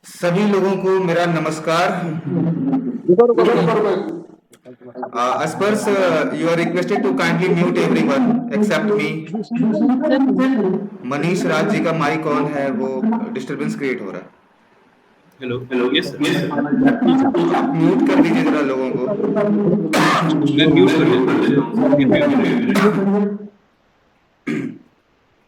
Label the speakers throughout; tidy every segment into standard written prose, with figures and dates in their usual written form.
Speaker 1: सभी लोगों को मेरा नमस्कार। Aspers, you are requested to kindly mute everyone except me. Manish Raj ji का माइक ऑन है, वो डिस्टरबेंस क्रिएट हो रहा है।
Speaker 2: हेलो यस सर
Speaker 1: आप म्यूट कर दीजिए जरा लोगों को।
Speaker 2: मैं म्यूट कर देता हूँ, गिव मी अ मिनट।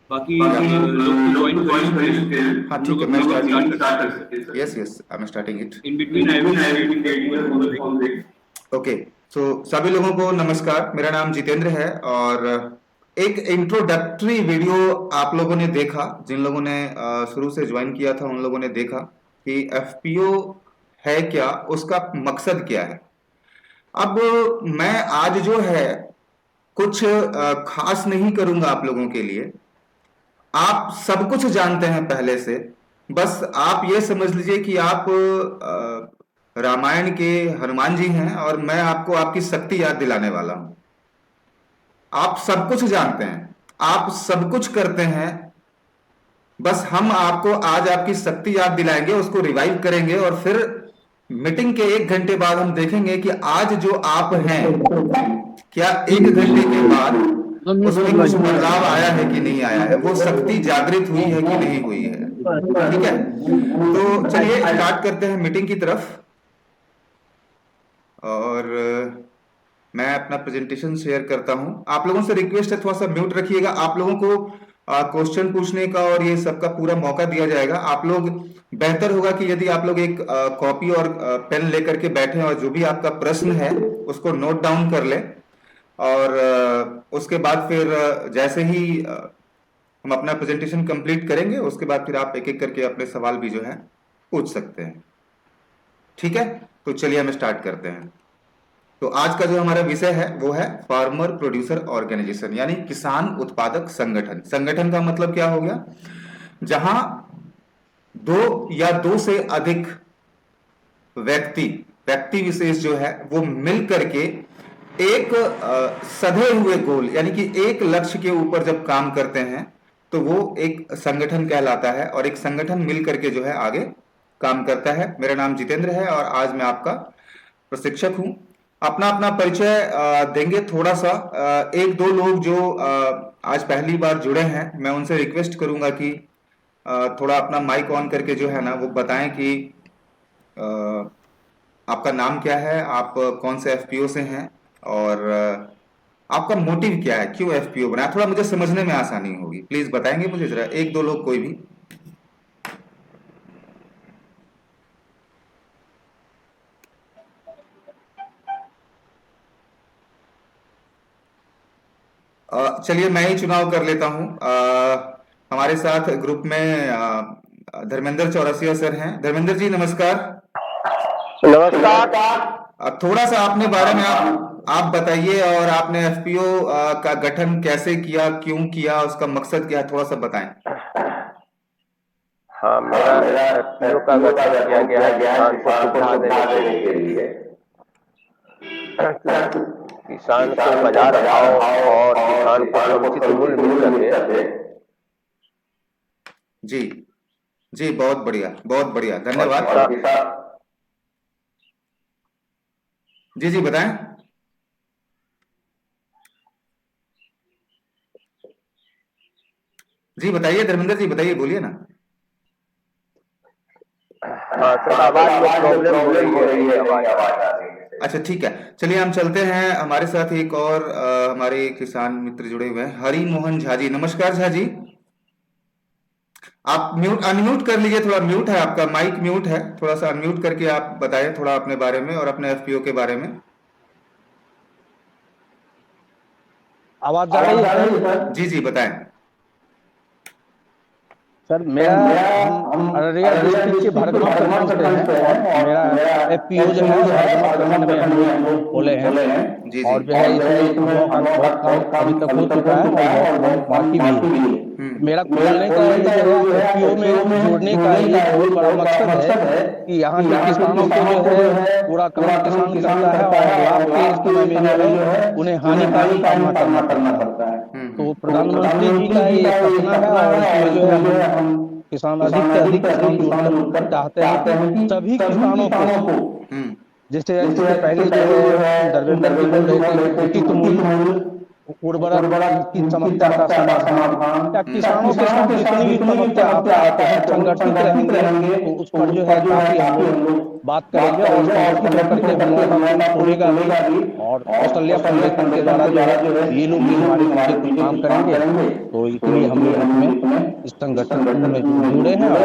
Speaker 2: बाकी लोग ज्वाइन करें।
Speaker 1: हाँ ठीक है, मैं
Speaker 2: स्टार्ट
Speaker 1: स्टार्ट
Speaker 2: कर सकते हैं sir.
Speaker 1: Yes I am starting it.
Speaker 2: In between I will creating the phone break.
Speaker 1: Okay, so सभी लोगों को नमस्कार। मेरा नाम जितेंद्र है और एक इंट्रोडक्टरी वीडियो आप लोगों ने देखा, जिन लोगों ने शुरू से ज्वाइन किया था उन लोगों ने देखा कि एफपीओ है क्या, उसका मकसद क्या है। अब मैं आज जो है कुछ खास नहीं करूंगा आप लोगों के लिए। आप सब कुछ जानते हैं पहले से, बस आप ये समझ लीजिए कि आप रामायण के हनुमान जी हैं और मैं आपको आपकी शक्ति याद दिलाने वाला हूं। आप सब कुछ जानते हैं, आप सब कुछ करते हैं, बस हम आपको आज आपकी शक्ति याद दिलाएंगे, उसको रिवाइव करेंगे और फिर मीटिंग के 1 घंटे बाद हम देखेंगे कि आज जो आप हैं, क्या 1 घंटे के बाद उसमें कुछ बदलाव आया है कि नहीं आया है, वो शक्ति जागृत हुई है कि नहीं हुई है। ठीक है, तो चलिए स्टार्ट करते हैं मीटिंग की तरफ। और मैं अपना प्रेजेंटेशन शेयर करता हूं। आप लोगों से रिक्वेस्ट है, थोड़ा सा म्यूट रखिएगा। आप लोगों को क्वेश्चन पूछने का और ये सबका पूरा मौका दिया जाएगा। आप लोग, बेहतर होगा कि यदि आप लोग एक कॉपी और पेन लेकर के बैठे और जो भी आपका प्रश्न है उसको नोट डाउन कर लें और उसके बाद फिर जैसे ही हम अपना प्रेजेंटेशन कंप्लीट करेंगे उसके बाद फिर आप एक एक करके अपने सवाल भी जो है पूछ सकते हैं। ठीक है, तो चलिए हम स्टार्ट करते हैं। तो आज का जो हमारा विषय है वो है फार्मर प्रोड्यूसर ऑर्गेनाइजेशन, यानी किसान उत्पादक संगठन। संगठन का मतलब क्या हो गया, जहां दो या दो से अधिक व्यक्ति विशेष जो है वो मिल करके एक सधे हुए गोल यानी कि एक लक्ष्य के ऊपर जब काम करते हैं तो वो एक संगठन कहलाता है और एक संगठन मिल करके जो है आगे काम करता है। मेरा नाम जितेंद्र है और आज मैं आपका प्रशिक्षक हूं। अपना अपना परिचय देंगे थोड़ा सा। एक दो लोग जो आज पहली बार जुड़े हैं, मैं उनसे रिक्वेस्ट करूंगा कि थोड़ा अपना माइक ऑन करके जो है ना वो बताएं कि आपका नाम क्या है, आप कौन से एफपीओ से हैं और आपका मोटिव क्या है, क्यों एफपीओ बनाया। थोड़ा मुझे समझने में आसानी होगी, प्लीज बताएंगे मुझे जरा, एक दो लोग कोई भी। चलिए मैं ही चुनाव कर लेता हूं। हमारे साथ ग्रुप में धर्मेंद्र चौरसिया सर हैं। धर्मेंद्र जी नमस्कार।
Speaker 3: नमस्कार।
Speaker 1: थोड़ा सा अपने बारे में आप बताइए और आपने एफपीओ का गठन कैसे किया, क्यों किया, उसका मकसद क्या है, थोड़ा सा बताएं।
Speaker 3: हाँ, मेरा एफपीओ का गठन किया गया है किसान को सुविधा देने के लिए। किसान को बाजार भाव और किसान को समुचित मूल्य मिल सके।
Speaker 1: जी जी, बहुत बढ़िया बहुत बढ़िया, धन्यवाद। जी जी बताएं। जी बताइए धर्मेंद्र जी, बताइए, बोलिए ना।
Speaker 3: हाँ सर, आवाज में प्रॉब्लम हो रही है, आवाज आ रही है।
Speaker 1: अच्छा ठीक है, चलिए हम चलते हैं। हमारे साथ एक और हमारे किसान मित्र जुड़े हुए हैं, हरि मोहन झा जी। नमस्कार झा जी, आप म्यूट अनम्यूट कर लीजिए, थोड़ा म्यूट है आपका माइक, म्यूट है, थोड़ा सा अनम्यूट करके आप बताएं थोड़ा अपने बारे में और अपने एफपीओ के बारे में।
Speaker 4: आवाज आ रही है सर?
Speaker 1: जी जी बताएं।
Speaker 4: सर हम अररिया डिस्ट्रिक्ट के भरगमा प्रखंड से हैं और मेरा एफपीओ जो है भरगमा प्रखंड में हम लोग खोले हैं।
Speaker 1: जी
Speaker 4: और
Speaker 1: जी
Speaker 4: जो है इसमें हम लोगों का बहुत काम अभी तक हो चुका है और बहुत बाकी भी है। मेरा खोलने का ये जो है एफपीओ में जोड़ने का ये बहुत बड़ा मकसद है कि यहाँ के किसानों को जो है पूरा काम किसान करता है और लाभ के समय में जो है उन्हें हानि का ही सामना करना पड़ता है। तो प्रधानमंत्री जी का ये सपना है और इसमें जो है हम किसान अधिक से अधिक किसान जुड़कर चाहते हैं कि सभी किसानों को,
Speaker 1: हम्म
Speaker 4: जैसे इससे पहले जो है धर्मेंद्र जी बोल रहे थे कि उचित मूल्य, उर्वरक की समस्या का समाधान, या किसानों के साथ जितनी भी समस्या आते हैं तो हम संगठित रहेंगे, तो उस पर जो है काफी हम लोग बात करेंगे और संगठित होकर के हम लोगों का कुछ होगा भी, और कौशल्या फाउंडेशन के द्वारा जो है ये लोग भी हमारे पीछे कुछ काम करेंगे, तो इसलिए हम लोग इसमें इस संगठन में जुड़े हैं और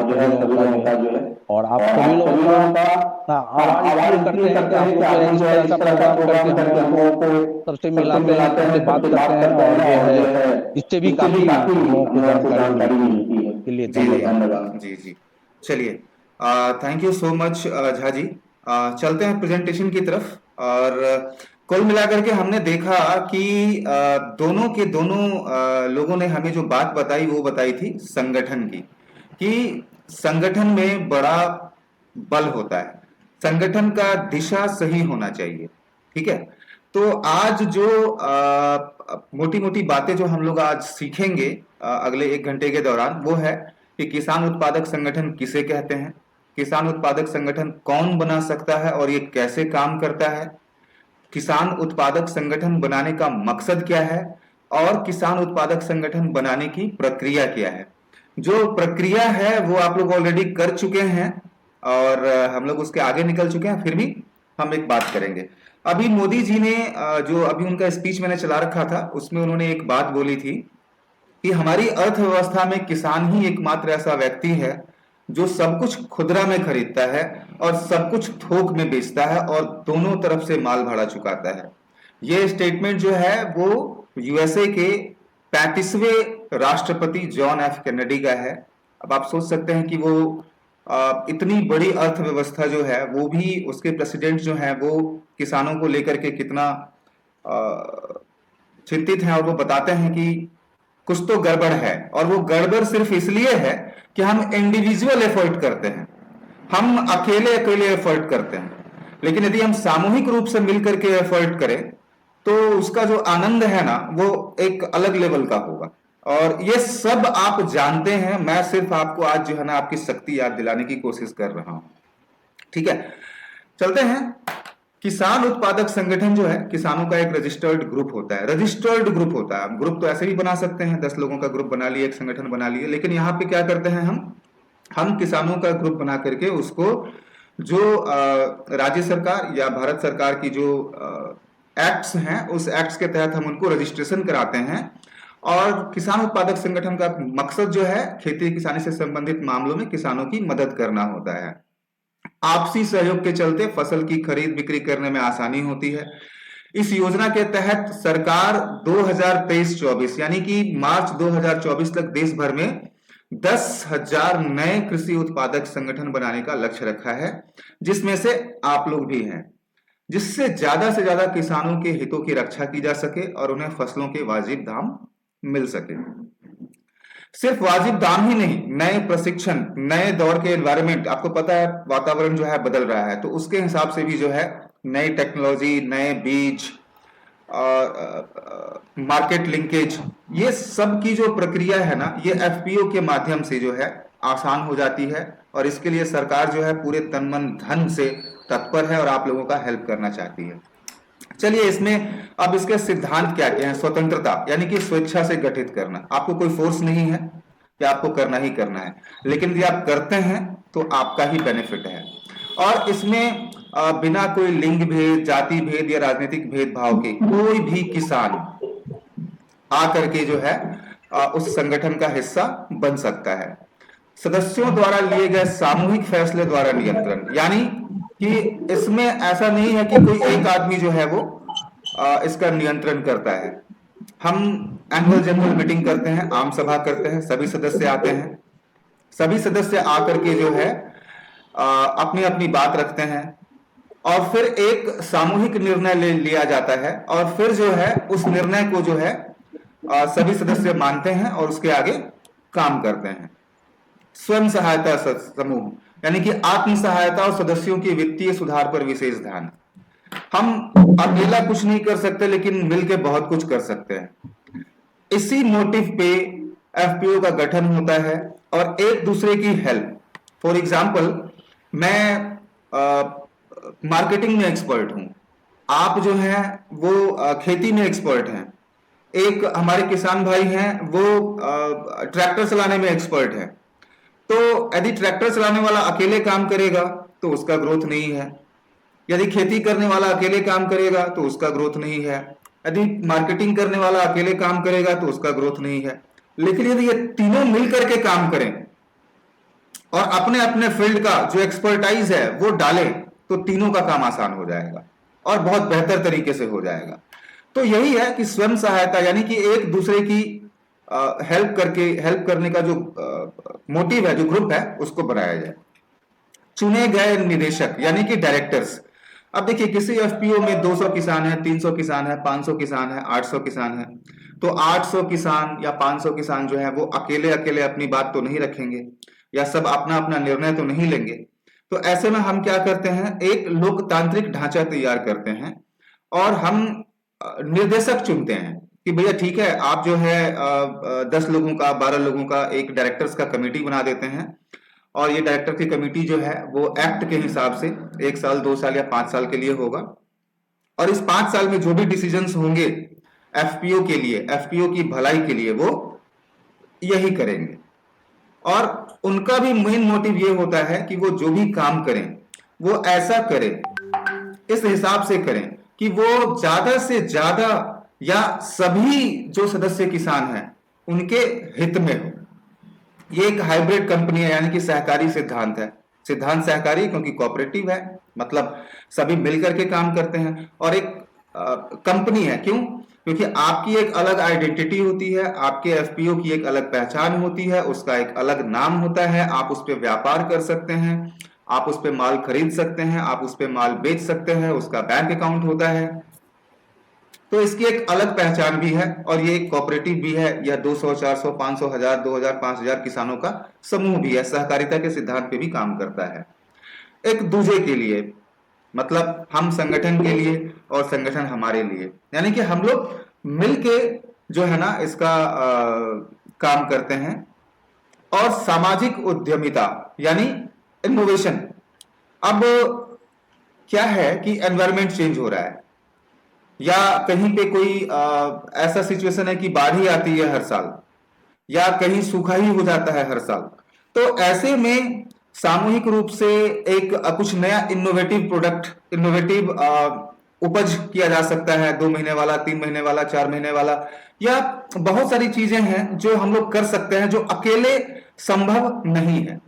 Speaker 4: सभी लोगों का जो है, और आप सभी लोगों का आभार इसलिए करते हैं कि आप लोग जो है इस तरह का प्रोग्राम करके हम लोगों को सबसे मिलाते हैं, सबसे बात करते हैं, और जो है इससे भी काफी हम लोगों को जानकारी मिलती है। इसके लिए धन्यवाद।
Speaker 1: जी चलिए, thank you so much Jha ji. चलते हैं प्रेजेंटेशन की तरफ। और कुल मिलाकर के हमने देखा कि दोनों के दोनों लोगों ने हमें जो बात बताई वो बताई थी संगठन की, कि संगठन में बड़ा बल होता है, संगठन का दिशा सही होना चाहिए। ठीक है, तो आज जो मोटी मोटी बातें जो हम लोग आज सीखेंगे अगले 1 घंटे के दौरान, वो है कि किसान उत्पादक संगठन किसे कहते हैं, किसान उत्पादक संगठन कौन बना सकता है और ये कैसे काम करता है, किसान उत्पादक संगठन बनाने का मकसद क्या है, और किसान उत्पादक संगठन बनाने की प्रक्रिया क्या है। जो प्रक्रिया है वो आप लोग ऑलरेडी कर चुके हैं और हम लोग उसके आगे निकल चुके हैं, फिर भी हम एक बात करेंगे। अभी मोदी जी ने जो अभी उनका स्पीच मैंने चला रखा था, उसमें उन्होंने एक बात बोली थी कि हमारी अर्थव्यवस्था में किसान ही एकमात्र ऐसा व्यक्ति है जो सब कुछ खुदरा में खरीदता है और सब कुछ थोक में बेचता है और दोनों तरफ से माल भाड़ा चुकाता है। ये स्टेटमेंट जो है वो यूएसए के 35वें राष्ट्रपति जॉन एफ कैनेडी का है। अब आप सोच सकते हैं कि वो इतनी बड़ी अर्थव्यवस्था जो है, वो भी उसके प्रेसिडेंट जो है वो किसानों को लेकर के कितना चिंतित हैं, और वो बताते हैं कि कुछ तो गड़बड़ है, और वो गड़बड़ सिर्फ इसलिए है कि हम इंडिविजुअल एफर्ट करते हैं, हम अकेले अकेले एफर्ट करते हैं, लेकिन यदि हम सामूहिक रूप से मिलकर के एफर्ट करें तो उसका जो आनंद है ना, वो एक अलग लेवल का होगा। और ये सब आप जानते हैं, मैं सिर्फ आपको आज जो है ना आपकी शक्ति याद दिलाने की कोशिश कर रहा हूं। ठीक है, चलते हैं। किसान उत्पादक संगठन जो है, किसानों का एक रजिस्टर्ड ग्रुप होता है। रजिस्टर्ड ग्रुप होता है, ग्रुप तो ऐसे भी बना सकते हैं, 10 लोगों का ग्रुप बना लिए, एक संगठन बना लिए, लेकिन यहाँ पे क्या करते हैं हम किसानों का ग्रुप बना करके उसको जो राज्य सरकार या भारत सरकार की जो एक्ट्स हैं, उस एक्ट्स के तहत हम उनको रजिस्ट्रेशन कराते हैं। और किसान उत्पादक संगठन का मकसद जो है खेती किसानी से संबंधित मामलों में किसानों की मदद करना होता है। आपसी सहयोग के चलते फसल की खरीद बिक्री करने में आसानी होती है। इस योजना के तहत सरकार 2023-24 यानी कि मार्च 2024 तक देश भर में 10,000 नए कृषि उत्पादक संगठन बनाने का लक्ष्य रखा है, जिसमें से आप लोग भी हैं, जिससे ज्यादा से ज्यादा किसानों के हितों की रक्षा की जा सके और उन्हें फसलों के वाजिब दाम मिल सके। सिर्फ वाजिब दाम ही नहीं, नए प्रशिक्षण, नए दौर के एनवायरनमेंट, आपको पता है वातावरण जो है बदल रहा है, तो उसके हिसाब से भी जो है नई टेक्नोलॉजी, नए बीज और मार्केट लिंकेज, ये सब की जो प्रक्रिया है ना, ये एफपीओ के माध्यम से जो है आसान हो जाती है। और इसके लिए सरकार जो है पूरे तन मन धन से तत्पर है और आप लोगों का हेल्प करना चाहती है। चलिए, इसमें अब इसके सिद्धांत क्या क्या है। स्वतंत्रता यानी कि स्वेच्छा से गठित करना, आपको कोई फोर्स नहीं है कि आपको करना ही करना है, लेकिन यदि आप करते हैं तो आपका ही बेनिफिट है। और इसमें बिना कोई लिंग भेद, जाति भेद या राजनीतिक भेदभाव के कोई भी किसान आकर के जो है उस संगठन का हिस्सा बन सकता है। सदस्यों द्वारा लिए गए सामूहिक फैसले द्वारा नियंत्रण, यानी कि इसमें ऐसा नहीं है कि कोई एक आदमी जो है वो इसका नियंत्रण करता है। हम एनुअल जनरल मीटिंग करते हैं, आम सभा करते हैं, सभी सदस्य आते हैं, सभी सदस्य आकर के जो है अपनी अपनी बात रखते हैं और फिर एक सामूहिक निर्णय ले लिया जाता है और फिर जो है उस निर्णय को जो है सभी सदस्य मानते हैं और उसके आगे काम करते हैं। स्वयं सहायता समूह यानी कि आत्म सहायता और सदस्यों की वित्तीय सुधार पर विशेष ध्यान। हम अकेला कुछ नहीं कर सकते, लेकिन मिलकर बहुत कुछ कर सकते हैं। इसी मोटिव पे एफपीओ का गठन होता है और एक दूसरे की हेल्प। फॉर एग्जाम्पल, मैं मार्केटिंग में एक्सपर्ट हूं, आप जो है वो खेती में एक्सपर्ट हैं, एक हमारे किसान भाई हैं वो ट्रैक्टर चलाने में एक्सपर्ट है। तो यदि ट्रैक्टर चलाने वाला अकेले काम करेगा तो उसका ग्रोथ नहीं है, यदि खेती करने वाला अकेले काम करेगा तो उसका ग्रोथ नहीं है, यदि मार्केटिंग करने वाला अकेले काम करेगा तो उसका ग्रोथ नहीं है। लेकिन यदि ये तीनों मिलकर के काम करें और अपने अपने फील्ड का जो एक्सपर्टाइज है वो डालें तो तीनों का काम आसान हो जाएगा और बहुत बेहतर तरीके से हो जाएगा। तो यही है कि स्वयं सहायता यानी कि एक दूसरे की हेल्प करने का जो मोटिव है, जो ग्रुप है, उसको बनाया जाए। चुने गए निदेशक यानी कि डायरेक्टर्स। अब देखिए, किसी एफपीओ में 200 किसान है, 300 किसान है, 500 किसान है, 800 किसान है। तो 800 किसान या 500 किसान जो है वो अकेले अकेले अपनी बात तो नहीं रखेंगे या सब अपना अपना निर्णय तो नहीं लेंगे। तो ऐसे में हम क्या करते हैं, एक लोकतांत्रिक ढांचा तैयार करते हैं और हम निर्देशक चुनते हैं कि भैया ठीक है, आप जो है 10 लोगों का, 12 लोगों का एक डायरेक्टर्स का कमेटी बना देते हैं और ये डायरेक्टर की कमेटी जो है वो एक्ट के हिसाब से 1 साल, 2 साल या 5 साल के लिए होगा और इस 5 साल में जो भी डिसीजंस होंगे एफपीओ के लिए, एफपीओ की भलाई के लिए, वो यही करेंगे। और उनका भी मेन मोटिव ये होता है कि वो जो भी काम करें वो ऐसा करें, इस हिसाब से करें कि वो ज्यादा से ज्यादा या सभी जो सदस्य किसान हैं उनके हित में हो। ये एक हाइब्रिड कंपनी है यानी कि सहकारी सिद्धांत है। सिद्धांत सहकारी क्योंकि कोऑपरेटिव है, मतलब सभी मिलकर के काम करते हैं। और एक कंपनी है क्यों, क्योंकि आपकी एक अलग आइडेंटिटी होती है, आपके एफपीओ की एक अलग पहचान होती है, उसका एक अलग नाम होता है, आप उस पर व्यापार कर सकते हैं, आप उस पर माल खरीद सकते हैं, आप उस पर माल बेच सकते हैं, उसका बैंक अकाउंट होता है। तो इसकी एक अलग पहचान भी है और ये एक कोऑपरेटिव भी है। यह 200, 400, 500, 1000, 2000, 5000 किसानों का समूह भी है, सहकारिता के सिद्धांत पे भी काम करता है। एक दूसरे के लिए, मतलब हम संगठन के लिए और संगठन हमारे लिए, यानी कि हम लोग मिलके जो है ना इसका काम करते हैं। और सामाजिक उद्यमिता यानी इनोवेशन। अब क्या है कि एनवायरमेंट चेंज हो रहा है या कहीं पे कोई ऐसा सिचुएशन है कि बाढ़ ही आती है हर साल या कहीं सूखा ही हो जाता है हर साल। तो ऐसे में सामूहिक रूप से एक कुछ नया इनोवेटिव प्रोडक्ट, इनोवेटिव उपज किया जा सकता है, 2 महीने वाला, 3 महीने वाला, 4 महीने वाला, या बहुत सारी चीजें हैं जो हम लोग कर सकते हैं जो अकेले संभव नहीं है।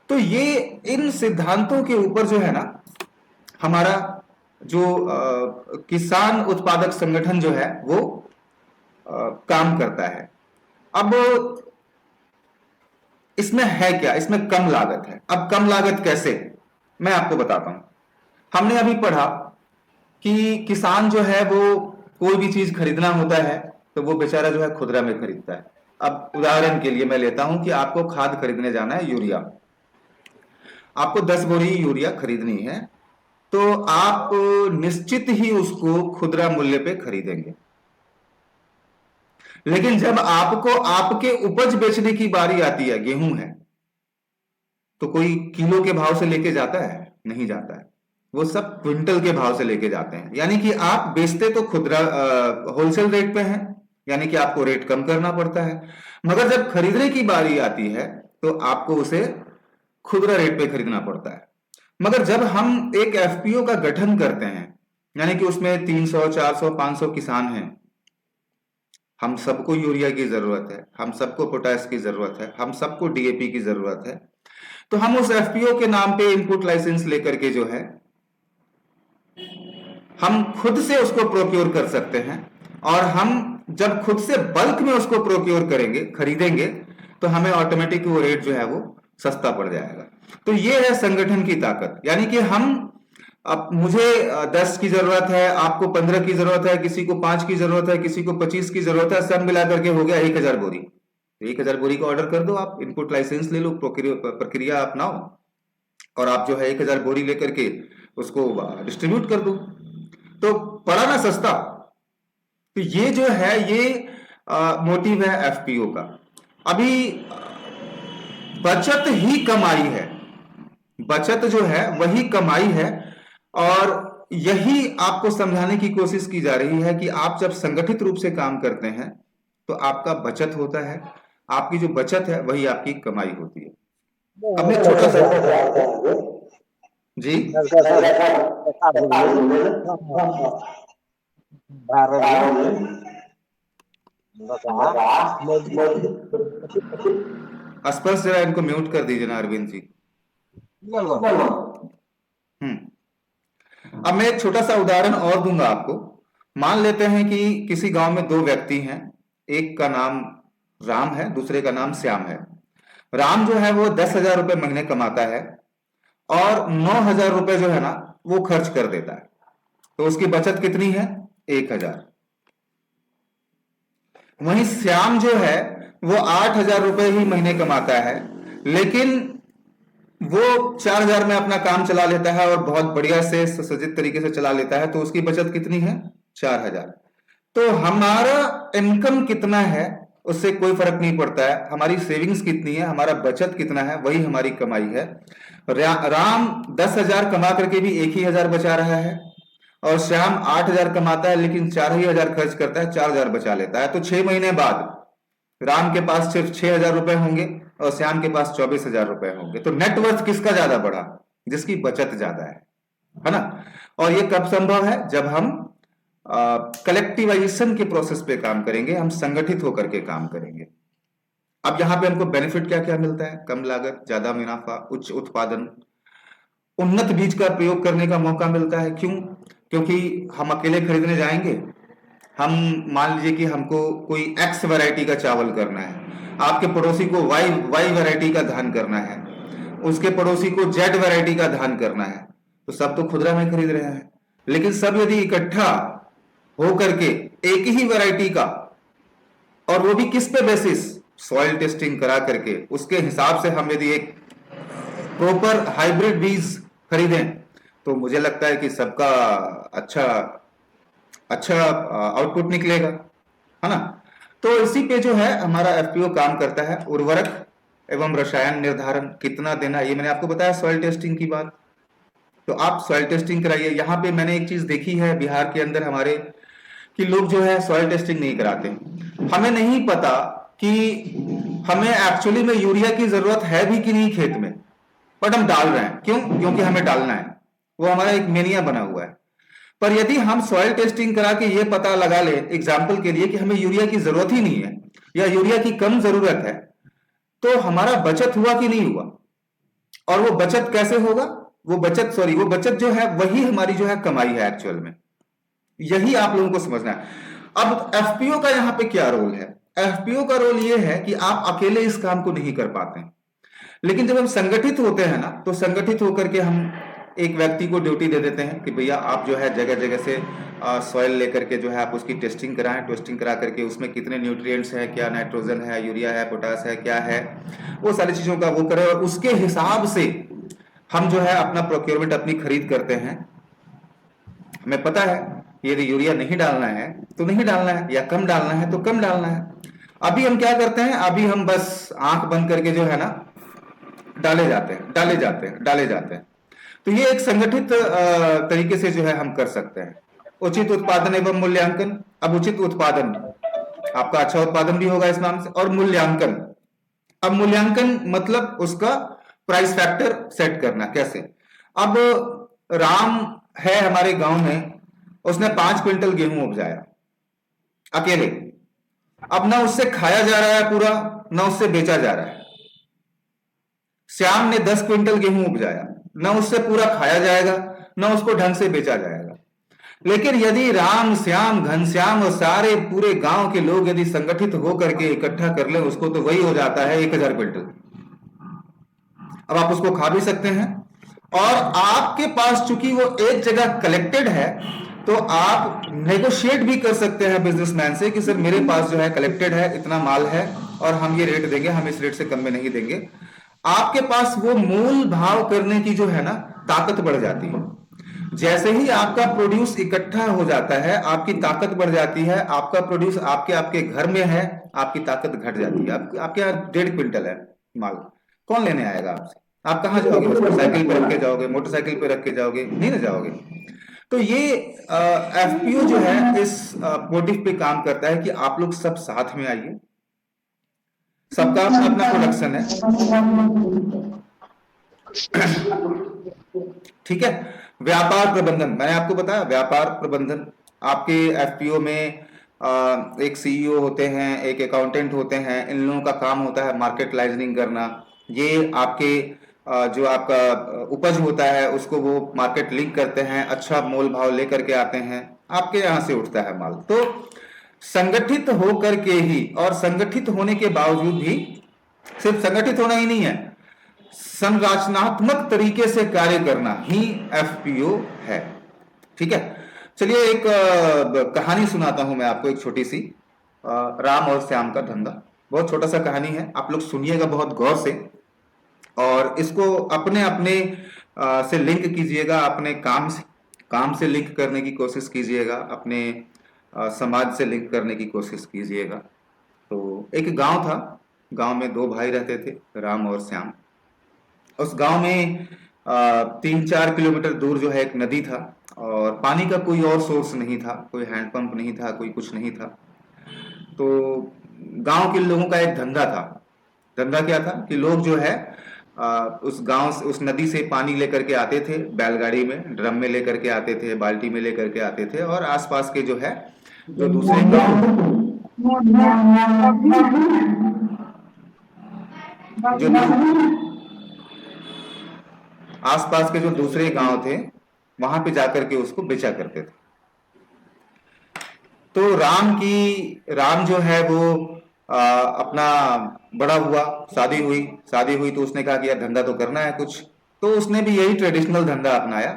Speaker 1: तो ये इन सिद्धांतों के ऊपर जो है ना हमारा जो किसान उत्पादक संगठन जो है वो काम करता है। अब इसमें है क्या, इसमें कम लागत है। अब कम लागत कैसे, मैं आपको बताता हूं। हमने अभी पढ़ा कि किसान जो है वो कोई भी चीज खरीदना होता है तो वो बेचारा जो है खुदरा में खरीदता है। अब उदाहरण के लिए मैं लेता हूं कि आपको खाद खरीदने जाना है, यूरिया, आपको 10 बोरी यूरिया खरीदनी है, तो आप निश्चित ही उसको खुदरा मूल्य पे खरीदेंगे। लेकिन जब आपको आपके उपज बेचने की बारी आती है, गेहूं है, तो कोई किलो के भाव से लेके जाता है? नहीं जाता है, वो सब क्विंटल के भाव से लेके जाते हैं। यानी कि आप बेचते तो खुदरा होलसेल रेट पे हैं, यानी कि आपको रेट कम करना पड़ता है, मगर जब खरीदने की बारी आती है तो आपको उसे खुदरा रेट पे खरीदना पड़ता है। मगर जब हम एक एफपीओ का गठन करते हैं, यानी कि उसमें 300, 400, 500 किसान हैं, हम सबको यूरिया की जरूरत है, हम सबको पोटाश की जरूरत है, हम सबको डीएपी की जरूरत है, तो हम उस एफपीओ के नाम पे इनपुट लाइसेंस लेकर के जो है हम खुद से उसको प्रोक्योर कर सकते हैं। और हम जब खुद से बल्क में उसको प्रोक्योर करेंगे, खरीदेंगे, तो हमें ऑटोमेटिक वो रेट जो है वो सस्ता पड़ जाएगा। तो ये है संगठन की ताकत। यानी कि हम, अब मुझे 10 की जरूरत है, आपको 15 की जरूरत है, किसी को 5 की जरूरत है, किसी को 25 की जरूरत है, सब मिलाकर के हो गया 1000 बोरी। 1000 बोरी का ऑर्डर कर दो, आप इनपुट लाइसेंस ले लो, प्रक्रिया अपनाओ और आप जो है 1000 बोरी लेकर के उसको डिस्ट्रीब्यूट कर दो, तो पड़ा ना सस्ता। तो ये जो है ये मोटिव है एफपीओ का। अभी बचत ही कमाई है, बचत जो है वही कमाई है। और यही आपको समझाने की कोशिश की जा रही है कि आप जब संगठित रूप से काम करते हैं तो आपका बचत होता है, आपकी जो बचत है वही आपकी कमाई होती है। अब मैं छोटा सा जी स्पर्श जरा इनको म्यूट कर दीजिए ना अरविंद जी। अब मैं एक छोटा सा उदाहरण और दूंगा आपको। मान लेते हैं कि किसी गांव में दो व्यक्ति हैं, एक का नाम राम है, दूसरे का नाम श्याम है। राम जो है वो 10,000 रुपए महीने कमाता है और 9,000 रुपए जो है ना वो खर्च कर देता है, तो उसकी बचत कितनी है? 1,000। वहीं श्याम जो है वो 8,000 रुपए ही महीने कमाता है, लेकिन वो 4,000 में अपना काम चला लेता है और बहुत बढ़िया से सुसज्जित तरीके से चला लेता है, तो उसकी बचत कितनी है? 4,000। तो हमारा इनकम कितना है उससे कोई फर्क नहीं पड़ता है, हमारी सेविंग्स कितनी है, हमारा बचत कितना है, वही हमारी कमाई है। राम 10,000 कमा करके भी 1,000 बचा रहा है और श्याम 8,000 कमाता है लेकिन 4,000 खर्च करता है, 4,000 बचा लेता है। तो 6 महीने बाद राम के पास सिर्फ 6,000 रुपए होंगे और श्याम के पास 24,000 रुपए होंगे। तो नेटवर्थ किसका ज्यादा बढ़ा? जिसकी बचत ज्यादा है ना। और ये कब संभव है? जब हम कलेक्टिवाइजेशन के प्रोसेस पे काम करेंगे, हम संगठित होकर के काम करेंगे। अब यहां पे हमको बेनिफिट क्या क्या मिलता है? कम लागत, ज्यादा मुनाफा, उच्च उत्पादन, उन्नत बीज का प्रयोग करने का मौका मिलता है। क्यों? क्योंकि हम अकेले खरीदने जाएंगे, हम मान लीजिए कि हमको कोई एक्स वैरायटी का चावल करना है, आपके पड़ोसी को वाई वैरायटी का धान करना है, उसके पड़ोसी को जेड वैरायटी का धान करना है, तो सब तो खुदरा में खरीद रहे हैं। लेकिन सब यदि इकट्ठा हो करके एक ही वैरायटी का, और वो भी किस पे बेसिस? सॉइल टेस्टिंग करा करके उसके हिसाब से हम यदि एक प्रॉपर हाइब्रिड बीज खरीदें, तो मुझे लगता है कि सबका अच्छा आउटपुट निकलेगा, है ना। तो इसी पे जो है हमारा एफपीओ काम करता है। उर्वरक एवं रसायन निर्धारण कितना देना, ये मैंने आपको बताया सॉइल टेस्टिंग की बात। तो आप सॉइल टेस्टिंग कराइए। यहाँ पे मैंने एक चीज देखी है बिहार के अंदर हमारे, कि लोग जो है सॉइल टेस्टिंग नहीं कराते। हमें नहीं पता कि हमें एक्चुअली में यूरिया की जरूरत है भी कि नहीं खेत में, बट हम डाल रहे हैं। क्यों? क्योंकि हमें डालना है, वो हमारा एक मेनिया बना हुआ है। पर यदि हम सॉइल टेस्टिंग करा के ये पता लगा ले एग्जाम्पल के लिए कि हमें यूरिया की जरूरत ही नहीं है या यूरिया की कम जरूरत है, तो हमारा बचत हुआ कि नहीं हुआ? और वो बचत कैसे होगा? वो बचत जो है वही हमारी जो है कमाई है एक्चुअल में। यही आप लोगों को समझना है। अब एफपीओ का यहां पे क्या रोल है? एफपीओ का रोल ये है कि आप अकेले इस काम को नहीं कर पाते, लेकिन जब हम संगठित होते हैं ना, तो संगठित होकर के हम एक व्यक्ति को ड्यूटी दे देते हैं कि भैया आप जो है जगह जगह से सॉइल लेकर के जो है आप उसकी टेस्टिंग कराएं। टेस्टिंग करा करके उसमें कितने न्यूट्रिएंट्स है, क्या नाइट्रोजन है, यूरिया है, पोटास है, क्या है, वो सारी चीजों का वो करें और उसके हिसाब से हम जो है अपना प्रोक्योरमेंट अपनी खरीद करते हैं। हमें पता है यदि यूरिया नहीं डालना है तो नहीं डालना है, या कम डालना है तो कम डालना है। अभी हम क्या करते हैं? अभी हम बस आंख बंद करके जो है ना डाले जाते हैं। तो ये एक संगठित तरीके से जो है हम कर सकते हैं। उचित उत्पादन एवं मूल्यांकन। अब उचित उत्पादन, आपका अच्छा उत्पादन भी होगा इस नाम से, और मूल्यांकन। अब मूल्यांकन मतलब उसका प्राइस फैक्टर सेट करना। कैसे? अब राम है हमारे गांव में, उसने 5 क्विंटल गेहूं उपजाया अकेले। अब ना उससे खाया जा रहा है पूरा, ना उससे बेचा जा रहा है। श्याम ने 10 क्विंटल गेहूं उपजाया, ना उससे पूरा खाया जाएगा, ना उसको ढंग से बेचा जाएगा। लेकिन यदि राम, श्याम, घनश्याम और सारे पूरे गांव के लोग यदि संगठित होकर के इकट्ठा कर ले उसको, तो वही हो जाता है 1,000 क्विंटल। अब आप उसको खा भी सकते हैं, और आपके पास चूंकि वो एक जगह कलेक्टेड है, तो आप नेगोशिएट भी कर सकते हैं बिजनेसमैन से कि सर मेरे पास जो है कलेक्टेड है, इतना माल है और हम ये रेट देंगे, हम इस रेट से कम में नहीं देंगे। आपके पास वो मूल भाव करने की जो है ना ताकत बढ़ जाती है। जैसे ही आपका प्रोड्यूस इकट्ठा हो जाता है, आपकी ताकत बढ़ जाती है। आपका प्रोड्यूस आपके घर में है, आपकी ताकत घट जाती है। आपके यहाँ 1.5 क्विंटल है माल, कौन लेने आएगा आपसे? आप कहाँ जाओगे? उसको साइकिल पे रख के जाओगे, मोटरसाइकिल पे रख के जाओगे? नहीं ना जाओगे। तो ये एफपीओ जो है इस मोटिव पे काम करता है कि आप लोग सब साथ में आइए, सबका अपना अपना प्रोडक्शन है, ठीक है। व्यापार प्रबंधन, मैंने आपको बताया व्यापार प्रबंधन, आपके एफपीओ में एक सीईओ होते हैं, एक अकाउंटेंट होते हैं, इन लोगों का काम होता है मार्केट लाइजनिंग करना। ये आपके जो आपका उपज होता है उसको वो मार्केट लिंक करते हैं, अच्छा मोल भाव लेकर के आते हैं, आपके यहां से उठता है माल। तो संगठित होकर के ही, और संगठित होने के बावजूद भी, सिर्फ संगठित होना ही नहीं है, संरचनात्मक तरीके से कार्य करना ही एफपीओ है, ठीक है। चलिए एक कहानी सुनाता हूं मैं आपको, एक छोटी सी, राम और श्याम का धंधा। बहुत छोटा सा कहानी है, आप लोग सुनिएगा बहुत गौर से, और इसको अपने अपने से लिंक कीजिएगा, अपने काम से लिंक करने की कोशिश कीजिएगा, अपने समाज से लिंक करने की कोशिश कीजिएगा। तो एक गांव था, गांव में दो भाई रहते थे, राम और श्याम। उस गांव में 3-4 किलोमीटर दूर जो है एक नदी था, और पानी का कोई और सोर्स नहीं था, कोई हैंडपंप नहीं था, कोई कुछ नहीं था। तो गांव के लोगों का एक धंधा था। धंधा क्या था कि लोग जो है उस गांव से, उस नदी से पानी लेकर के आते थे, बैलगाड़ी में, ड्रम में लेकर के आते थे, बाल्टी में लेकर के आते थे, और आसपास के जो है जो दूसरे गांव, जो आसपास के जो दूसरे गांव थे वहां पे जाकर के उसको बेचा करते थे। तो राम जो है वो अपना बड़ा हुआ, शादी हुई तो उसने कहा कि यार धंधा तो करना है कुछ। तो उसने भी यही ट्रेडिशनल धंधा अपनाया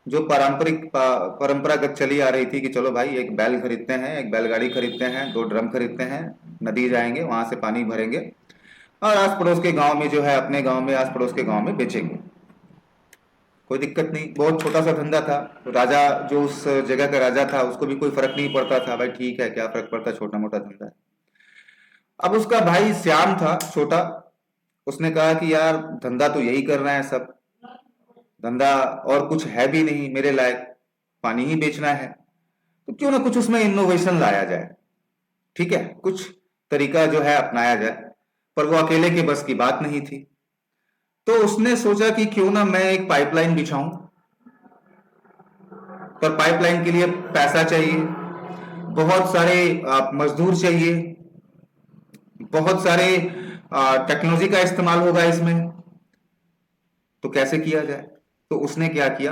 Speaker 1: जो परंपरागत चली आ रही थी कि चलो भाई एक बैल खरीदते हैं, एक बैलगाड़ी खरीदते हैं, 2 ड्रम खरीदते हैं, नदी जाएंगे, वहां से पानी भरेंगे और आस पड़ोस के गांव में जो है, अपने गांव में, आस पड़ोस के गांव में बेचेंगे। कोई दिक्कत नहीं, बहुत छोटा सा धंधा था। राजा जो उस जगह का राजा था उसको भी कोई फर्क नहीं पड़ता था, भाई ठीक है, क्या फर्क पड़ता, छोटा मोटा धंधा है। अब उसका भाई श्याम था छोटा, उसने कहा कि यार धंधा तो यही कर रहे हैं सब, धंधा और कुछ है भी नहीं मेरे लायक, पानी ही बेचना है, तो क्यों ना कुछ उसमें इनोवेशन लाया जाए, ठीक है, कुछ तरीका जो है अपनाया जाए। पर वो अकेले के बस की बात नहीं थी, तो उसने सोचा कि क्यों ना मैं एक पाइपलाइन बिछाऊं। पर पाइपलाइन के लिए पैसा चाहिए, बहुत सारे मजदूर चाहिए, बहुत सारे टेक्नोलॉजी का इस्तेमाल होगा इसमें, तो कैसे किया जाए। तो उसने क्या किया,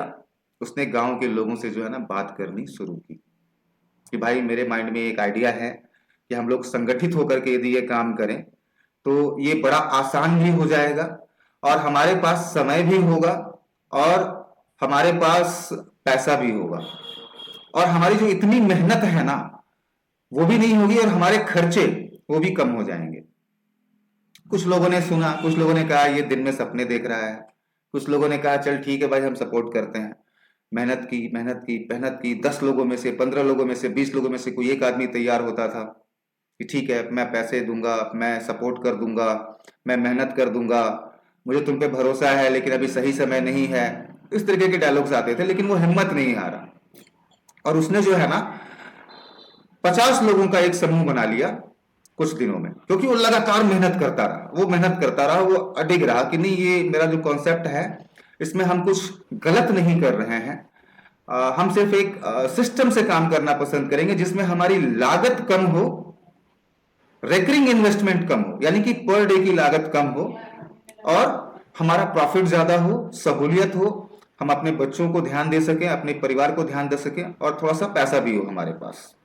Speaker 1: उसने गांव के लोगों से जो है ना बात करनी शुरू की कि भाई मेरे माइंड में एक आइडिया है कि हम लोग संगठित होकर के यदि ये काम करें तो ये बड़ा आसान भी हो जाएगा, और हमारे पास समय भी होगा, और हमारे पास पैसा भी होगा, और हमारी जो इतनी मेहनत है ना वो भी नहीं होगी, और हमारे खर्चे वो भी कम हो जाएंगे। कुछ लोगों ने सुना, कुछ लोगों ने कहा ये दिन में सपने देख रहा है, कुछ लोगों ने कहा चल ठीक है भाई हम सपोर्ट करते हैं। मेहनत की 10 लोगों में से, 15 लोगों में से, 20 लोगों में से कोई एक आदमी तैयार होता था कि ठीक है मैं पैसे दूंगा, मैं सपोर्ट कर दूंगा, मैं मेहनत कर दूंगा, मुझे तुम पे भरोसा है लेकिन अभी सही समय नहीं है। इस तरीके के डायलॉग्स आते थे, लेकिन वो हिम्मत नहीं आ रहा, और उसने जो है ना 50 लोगों का एक समूह बना लिया कुछ दिनों में, क्योंकि वो लगातार मेहनत करता रहा, वो अडिग रहा कि नहीं ये मेरा जो कॉन्सेप्ट है इसमें हम कुछ गलत नहीं कर रहे हैं, हम सिर्फ एक सिस्टम से काम करना पसंद करेंगे जिसमें हमारी लागत कम हो, रेकरिंग इन्वेस्टमेंट कम हो, यानी कि पर डे की लागत कम हो, और हमारा प्रॉफिट ज्यादा हो, सहूलियत हो, हम अपने बच्चों को ध्यान दे सकें, अपने परिवार को ध्यान दे सकें, और थोड़ा सा पैसा भी हो हमारे पास।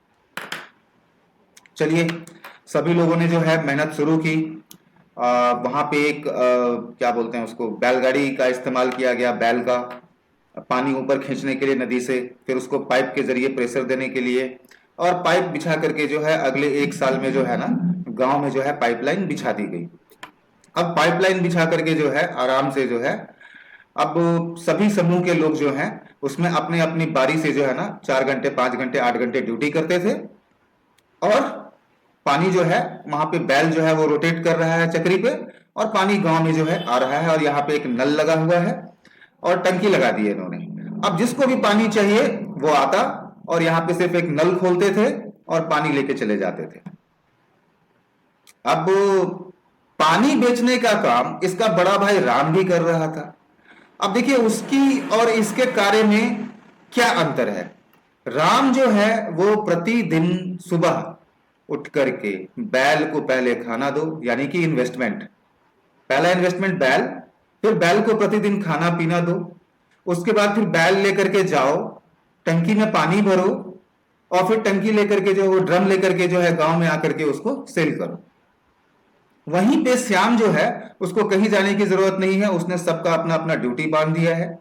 Speaker 1: चलिए सभी लोगों ने जो है मेहनत शुरू की। वहां पे एक क्या बोलते हैं उसको, बैलगाड़ी का इस्तेमाल किया गया, बैल का पानी ऊपर खींचने के लिए नदी से, फिर उसको पाइप के जरिए प्रेशर देने के लिए, और पाइप बिछा करके जो है अगले 1 साल में जो है ना गांव में जो है पाइपलाइन बिछा दी गई। अब पाइपलाइन बिछा करके जो है आराम से जो है, अब सभी समूह के लोग जो हैं उसमें अपने अपनी बारी से जो है ना 4 घंटे, 5 घंटे, 8 घंटे ड्यूटी करते थे, और पानी जो है वहां पे बैल जो है वो रोटेट कर रहा है चक्री पे, और पानी गांव में जो है आ रहा है, और यहाँ पे एक नल लगा हुआ है और टंकी लगा दी है इन्होंने। अब जिसको भी पानी चाहिए वो आता और यहाँ पे सिर्फ एक नल खोलते थे और पानी लेके चले जाते थे। अब पानी बेचने का काम इसका बड़ा भाई राम भी कर रहा था। अब देखिए उसकी और इसके कार्य में क्या अंतर है। राम जो है वो प्रतिदिन सुबह उठ करके बैल को पहले खाना दो, यानी कि इन्वेस्टमेंट, पहला इन्वेस्टमेंट बैल, फिर बैल को प्रतिदिन खाना पीना दो, उसके बाद फिर बैल लेकर के जाओ, टंकी में पानी भरो और फिर टंकी लेकर के जो वो ड्रम लेकर के जो है गांव में आकर के उसको सेल करो। वहीं पे श्याम जो है उसको कहीं जाने की जरूरत नहीं है, उसने सबका अपना अपना ड्यूटी बांध दिया है,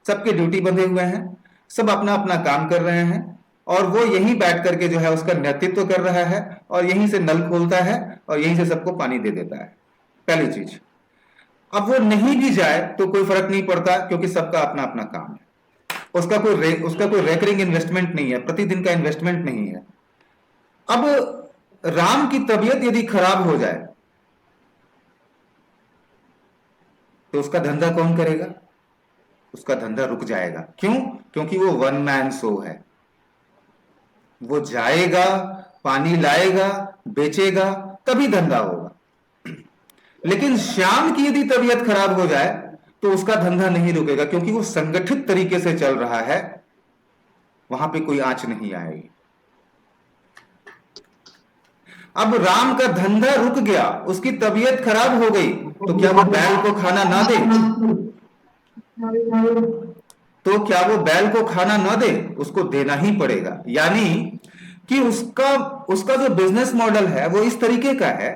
Speaker 1: सबके ड्यूटी बंधे हुए हैं, सब अपना अपना काम कर रहे हैं और वो यहीं बैठ करके जो है उसका नेतृत्व कर रहा है और यहीं से नल खोलता है और यहीं से सबको पानी दे देता है। पहली चीज। अब वो नहीं भी जाए तो कोई फर्क नहीं पड़ता क्योंकि सबका अपना अपना काम है, उसका कोई रेकरिंग इन्वेस्टमेंट नहीं है, प्रतिदिन का इन्वेस्टमेंट नहीं है। अब राम की तबीयत यदि खराब हो जाए तो उसका धंधा कौन करेगा? उसका धंधा रुक जाएगा। क्यों? क्योंकि वो वन मैन शो है। वो जाएगा, पानी लाएगा, बेचेगा, तभी धंधा होगा। लेकिन श्याम की यदि तबीयत खराब हो जाए तो उसका धंधा नहीं रुकेगा क्योंकि वो संगठित तरीके से चल रहा है, वहां पे कोई आंच नहीं आएगी। अब राम का धंधा रुक गया, उसकी तबीयत खराब हो गई, तो क्या वो बैल को खाना ना दे? तो क्या वो बैल को खाना ना दे? उसको देना ही पड़ेगा। यानी कि उसका जो बिजनेस मॉडल है वो इस तरीके का है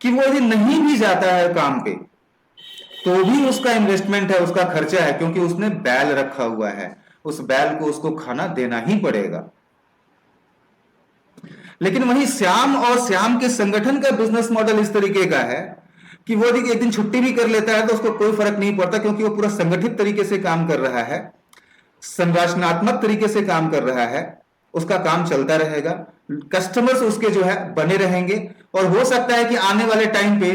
Speaker 1: कि वो यदि नहीं भी जाता है काम पे तो भी उसका इन्वेस्टमेंट है, उसका खर्चा है, क्योंकि उसने बैल रखा हुआ है, उस बैल को उसको खाना देना ही पड़ेगा। लेकिन वहीं श्याम और श्याम के संगठन का बिजनेस मॉडल इस तरीके का है कि वो यदि एक दिन छुट्टी भी कर लेता है तो उसको कोई फर्क नहीं पड़ता क्योंकि वो पूरा संगठित तरीके से काम कर रहा है, संरचनात्मक तरीके से काम कर रहा है, उसका काम चलता रहेगा, कस्टमर्स उसके जो है बने रहेंगे और हो सकता है कि आने वाले टाइम पे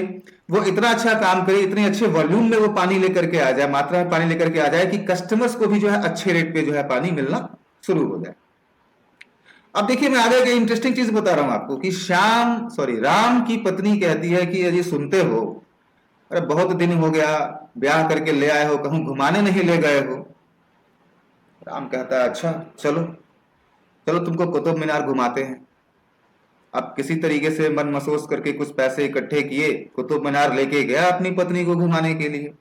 Speaker 1: वो इतना अच्छा काम करे, इतने अच्छे वॉल्यूम में वो पानी लेकर के आ जाए, मात्रा में पानी लेकर के आ जाए कि कस्टमर्स को भी जो है अच्छे रेट पे जो है पानी मिलना शुरू हो जाए। अब देखिए मैं आगे एक इंटरेस्टिंग चीज बता रहा हूं आपको कि राम की पत्नी कहती है कि यदि सुनते हो, अरे बहुत दिन हो गया ब्याह करके ले आए हो, कहूं घुमाने नहीं ले गए हो। राम कहता है अच्छा चलो चलो तुमको कुतुब मीनार घुमाते हैं। अब किसी तरीके से मन महसूस करके कुछ पैसे इकट्ठे किए, कुतुब मीनार लेके गया अपनी पत्नी को घुमाने के लिए।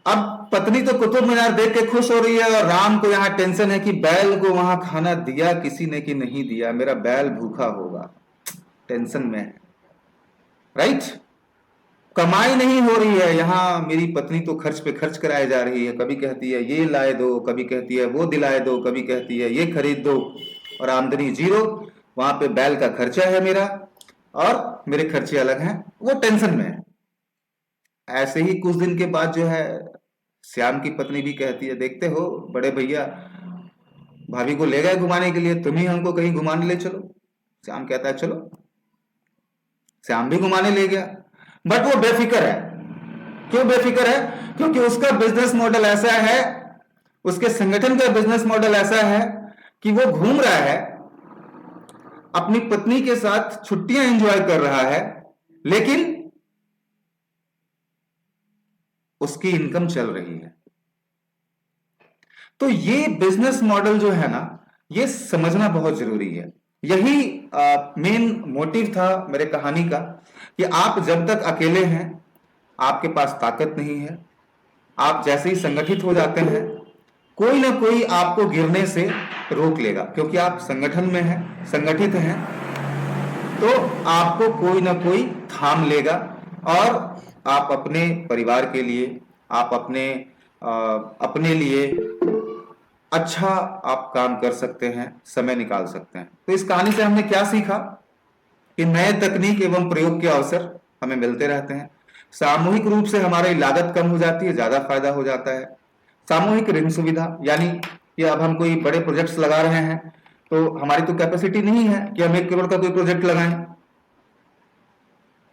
Speaker 1: अब पत्नी तो कुतुब मीनार देख के खुश हो रही है और राम को यहाँ टेंशन है कि बैल को वहां खाना दिया किसी ने कि नहीं दिया, मेरा बैल भूखा होगा, टेंशन में है, राइट। कमाई नहीं हो रही है, यहाँ मेरी पत्नी तो खर्च पे खर्च कराई जा रही है, कभी कहती है ये लाए दो, कभी कहती है वो दिलाए दो, कभी कहती है ये खरीद दो, और आमदनी जीरो। वहां पे बैल का खर्चा है मेरा और मेरे खर्चे अलग हैं, वो टेंशन में है। ऐसे ही कुछ दिन के बाद जो है श्याम की पत्नी भी कहती है देखते हो बड़े भैया भाभी को ले गए घुमाने के लिए, तुम ही हमको कहीं घुमाने ले चलो। श्याम कहता है चलो। श्याम भी घुमाने ले गया, बट वो बेफिक्र है। क्यों बेफिक्र है? क्योंकि उसका बिजनेस मॉडल ऐसा है, उसके संगठन का बिजनेस मॉडल ऐसा है कि वो घूम रहा है, अपनी पत्नी के साथ छुट्टियां एंजॉय कर रहा है, लेकिन उसकी इनकम चल रही है। तो ये बिजनेस मॉडल जो है ना, ये समझना बहुत जरूरी है। यही मेन मोटिव था मेरे कहानी का कि आप जब तक अकेले हैं, आपके पास ताकत नहीं है, आप जैसे ही संगठित हो जाते हैं कोई ना कोई आपको गिरने से रोक लेगा, क्योंकि आप संगठन में हैं, संगठित हैं, तो आपको कोई ना कोई थाम लेगा और आप अपने परिवार के लिए, आप अपने लिए अच्छा आप काम कर सकते हैं, समय निकाल सकते हैं। तो इस कहानी से हमने क्या सीखा कि नए तकनीक एवं प्रयोग के अवसर हमें मिलते रहते हैं। सामूहिक रूप से हमारी लागत कम हो जाती है, ज्यादा फायदा हो जाता है। सामूहिक ऋण सुविधा, यानी कि अब हम कोई बड़े प्रोजेक्ट्स लगा रहे हैं तो हमारी तो कैपेसिटी नहीं है कि हम 1 करोड़ का कोई प्रोजेक्ट लगाएं,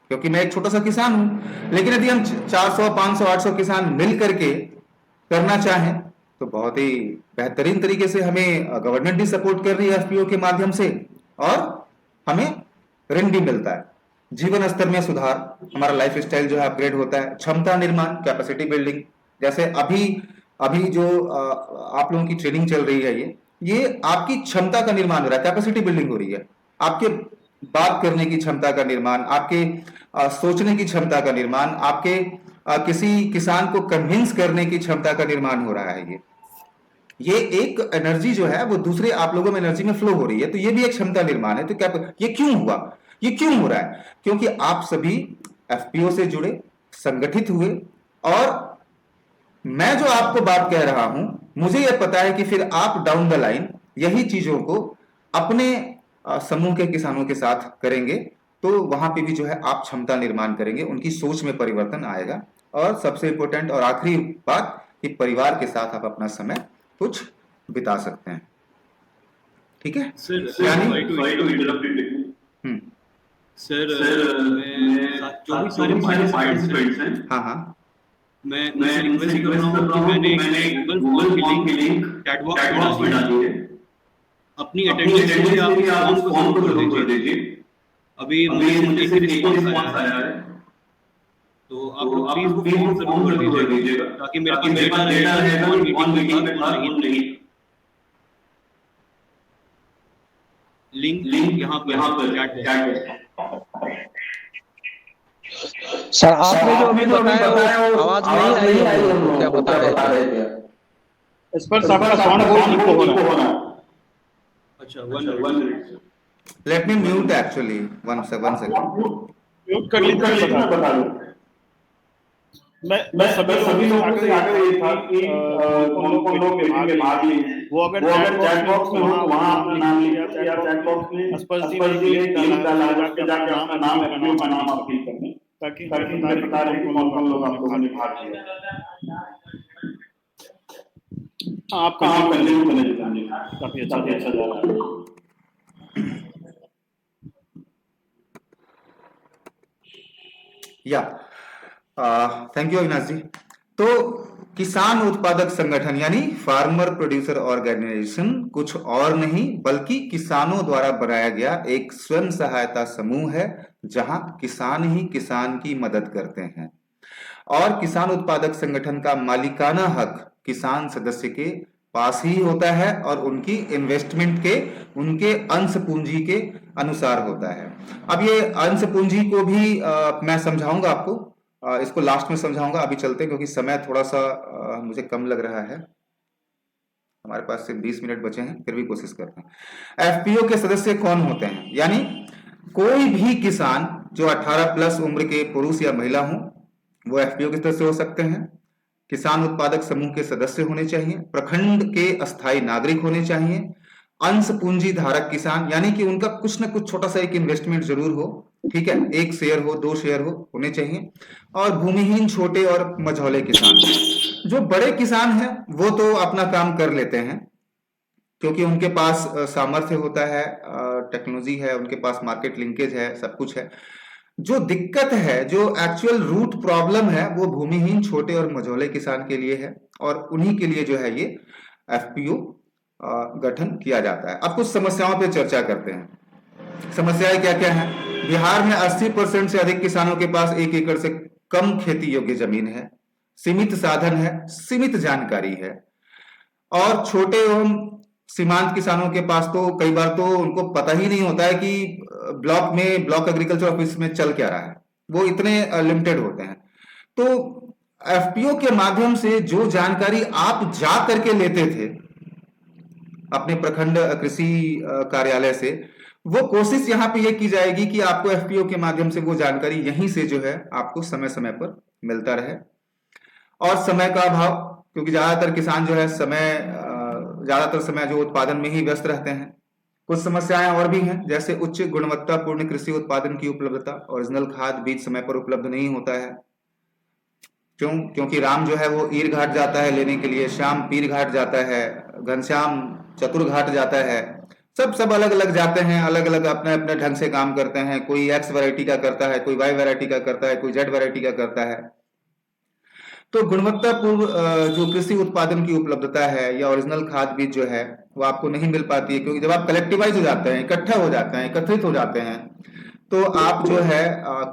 Speaker 1: क्योंकि मैं एक छोटा सा किसान हूं। लेकिन यदि हम 400, 500, 800 किसान मिल करके करना चाहें तो बहुत ही बेहतरीन तरीके से हमें गवर्नमेंट भी सपोर्ट कर रही है एफपीओ के माध्यम से, और हमें ऋण भी मिलता है। जीवन स्तर में सुधार, हमारा लाइफ स्टाइल जो है अपग्रेड होता है। क्षमता निर्माण, कैपेसिटी बिल्डिंग, जैसे अभी अभी जो आप लोगों की ट्रेनिंग चल रही है, ये आपकी क्षमता का निर्माण हो रहा है, कैपेसिटी बिल्डिंग हो रही है। आपके बात करने की क्षमता का निर्माण, आपके सोचने की क्षमता का निर्माण, आपके किसी किसान को कन्विंस करने की क्षमता का निर्माण हो रहा है। ये एक एनर्जी जो है वो दूसरे आप लोगों में एनर्जी में फ्लो हो रही है, तो ये भी एक क्षमता निर्माण है। तो क्या ये क्यों हुआ, ये क्यों हो रहा है? क्योंकि आप सभी एफपीओ से जुड़े, संगठित हुए, और मैं जो आपको बात कह रहा हूं, मुझे यह पता है कि फिर आप डाउन द लाइन यही चीजों को अपने समूह के किसानों के साथ करेंगे, तो वहां पे भी जो है आप क्षमता निर्माण करेंगे, उनकी सोच में परिवर्तन आएगा। और सबसे इंपॉर्टेंट और आखिरी बात कि परिवार के साथ आप अपना समय कुछ बिता सकते हैं। ठीक है
Speaker 2: सर,
Speaker 1: यानी
Speaker 2: sorry to interrupt you. Sir, जो भी सारे पार्टिसिपेंट्स हैं,
Speaker 1: हाँ हाँ,
Speaker 2: मैं उनसे रिक्वेस्ट कर रहा हूँ कि मैंने गूगल फॉर्म की लिंक चैट बॉक्स में डाली है। अपनी अटेंडेंस के लिए आप फॉर्म को जरूर कर दीजिए। अभी मुझे एक रिस्पॉन्स आया है, तो आप लोग प्लीज वो फॉर्म जरूर कर दीजिएगा, ताकि मेरे पास डेटा रहेगा वन मीटिंग में बात नहीं। लिंक यहाँ पर चैट है।
Speaker 4: सर आपने जो अभी बताया वो आवाज नहीं आई है, हमको क्या बता रहे थे?
Speaker 5: इस पर सबका साउंड बहुत इको हो रहा है।
Speaker 2: अच्छा, 1 minute.
Speaker 1: Let me mute actually, one second.
Speaker 5: Mute कर लीजिए, बता दूं। मैं सभी लोगों से आगे ये था कि कौन लोग मीटिंग में भाग लिए हैं, वो अगर चैट बॉक्स में हो तो वहां अपना नाम लिखिए, या चैट बॉक्स में स्पष्ट लिंक डाला जाके अपना नाम एफपीओ का नाम आप फिल कर दें, ताकि बता रहे कि कौन लोग आप लोगों ने भाग लिया। आप कंटिन्यू करने काफी अच्छा जा रहा है।
Speaker 1: या थैंक यू अविनाश जी। तो किसान उत्पादक संगठन यानी फार्मर प्रोड्यूसर ऑर्गेनाइजेशन कुछ और नहीं बल्कि किसानों द्वारा बनाया गया एक स्वयं सहायता समूह है, जहां किसान ही किसान की मदद करते हैं। और किसान उत्पादक संगठन का मालिकाना हक किसान सदस्य के पास ही होता है, और उनकी इन्वेस्टमेंट के, उनके अंश पूंजी के अनुसार होता है। अब ये अंश पूंजी को भी मैं समझाऊंगा आपको, इसको लास्ट में समझाऊंगा। अभी चलते हैं क्योंकि समय थोड़ा सा मुझे कम लग रहा है। हमारे पास सिर्फ 20 मिनट बचे हैं, फिर भी कोशिश करते हैं। एफपीओ के सदस्य कौन होते हैं? यानी कोई भी किसान जो 18 प्लस उम्र के पुरुष या महिला हो, वो एफपीओ के सदस्य हो सकते हैं। किसान उत्पादक समूह के सदस्य होने चाहिए, प्रखंड के अस्थायी नागरिक होने चाहिए, अंश पूंजी धारक किसान यानी कि उनका कुछ ना कुछ छोटा सा एक इन्वेस्टमेंट जरूर हो, ठीक है, 1 शेयर हो, 2 शेयर हो, होने चाहिए, और भूमिहीन छोटे और मझौले किसान। जो बड़े किसान हैं वो तो अपना काम कर लेते हैं क्योंकि उनके पास सामर्थ्य होता है, टेक्नोलॉजी है, उनके पास मार्केट लिंकेज है, सब कुछ है। जो दिक्कत है, जो एक्चुअल रूट प्रॉब्लम है, वो भूमिहीन छोटे और मझौले किसान के लिए है, और उन्हीं के लिए जो है ये एफपीओ गठन किया जाता है। अब कुछ समस्याओं पे चर्चा करते हैं। समस्याएं क्या क्या हैं? बिहार में 80% से अधिक किसानों के पास 1 एकड़ से कम खेती योग्य जमीन है, सीमित साधन है, सीमित जानकारी है, और छोटे एवं सीमांत किसानों के पास तो कई बार तो उनको पता ही नहीं होता है कि ब्लॉक एग्रीकल्चर ऑफिस में चल क्या रहा है, वो इतने लिमिटेड होते हैं। तो एफपीओ के माध्यम से जो जानकारी आप जा करके लेते थे अपने प्रखंड कृषि कार्यालय से, वो कोशिश यहाँ पे ये की जाएगी कि आपको एफपीओ के माध्यम से वो जानकारी यहीं से जो है आपको समय समय पर मिलता रहे। और समय का अभाव, क्योंकि ज्यादातर किसान जो है ज्यादातर समय जो उत्पादन में ही व्यस्त रहते हैं। कुछ समस्याएं और भी हैं, जैसे उच्च गुणवत्तापूर्ण कृषि उत्पादन की उपलब्धता, ओरिजिनल खाद बीज समय पर उपलब्ध नहीं होता है। क्योंकि राम जो है वो ईर घाट जाता है लेने के लिए, श्याम पीर घाट जाता है, घनश्याम चतुर घाट जाता है, सब अलग अलग जाते हैं, अलग अलग अपने अपने ढंग से काम करते हैं। कोई एक्स वैरायटी का करता है, कोई वाई वैरायटी का करता है, कोई जेड वैरायटी का करता है। तो गुणवत्तापूर्ण जो कृषि उत्पादन की उपलब्धता है या ओरिजिनल खाद बीज जो है वो आपको नहीं मिल पाती है, क्योंकि जब आप कलेक्टिवाइज हो जाते हैं, इकट्ठा हो जाते हैं, एकत्रित हो जाते हैं, तो आप जो है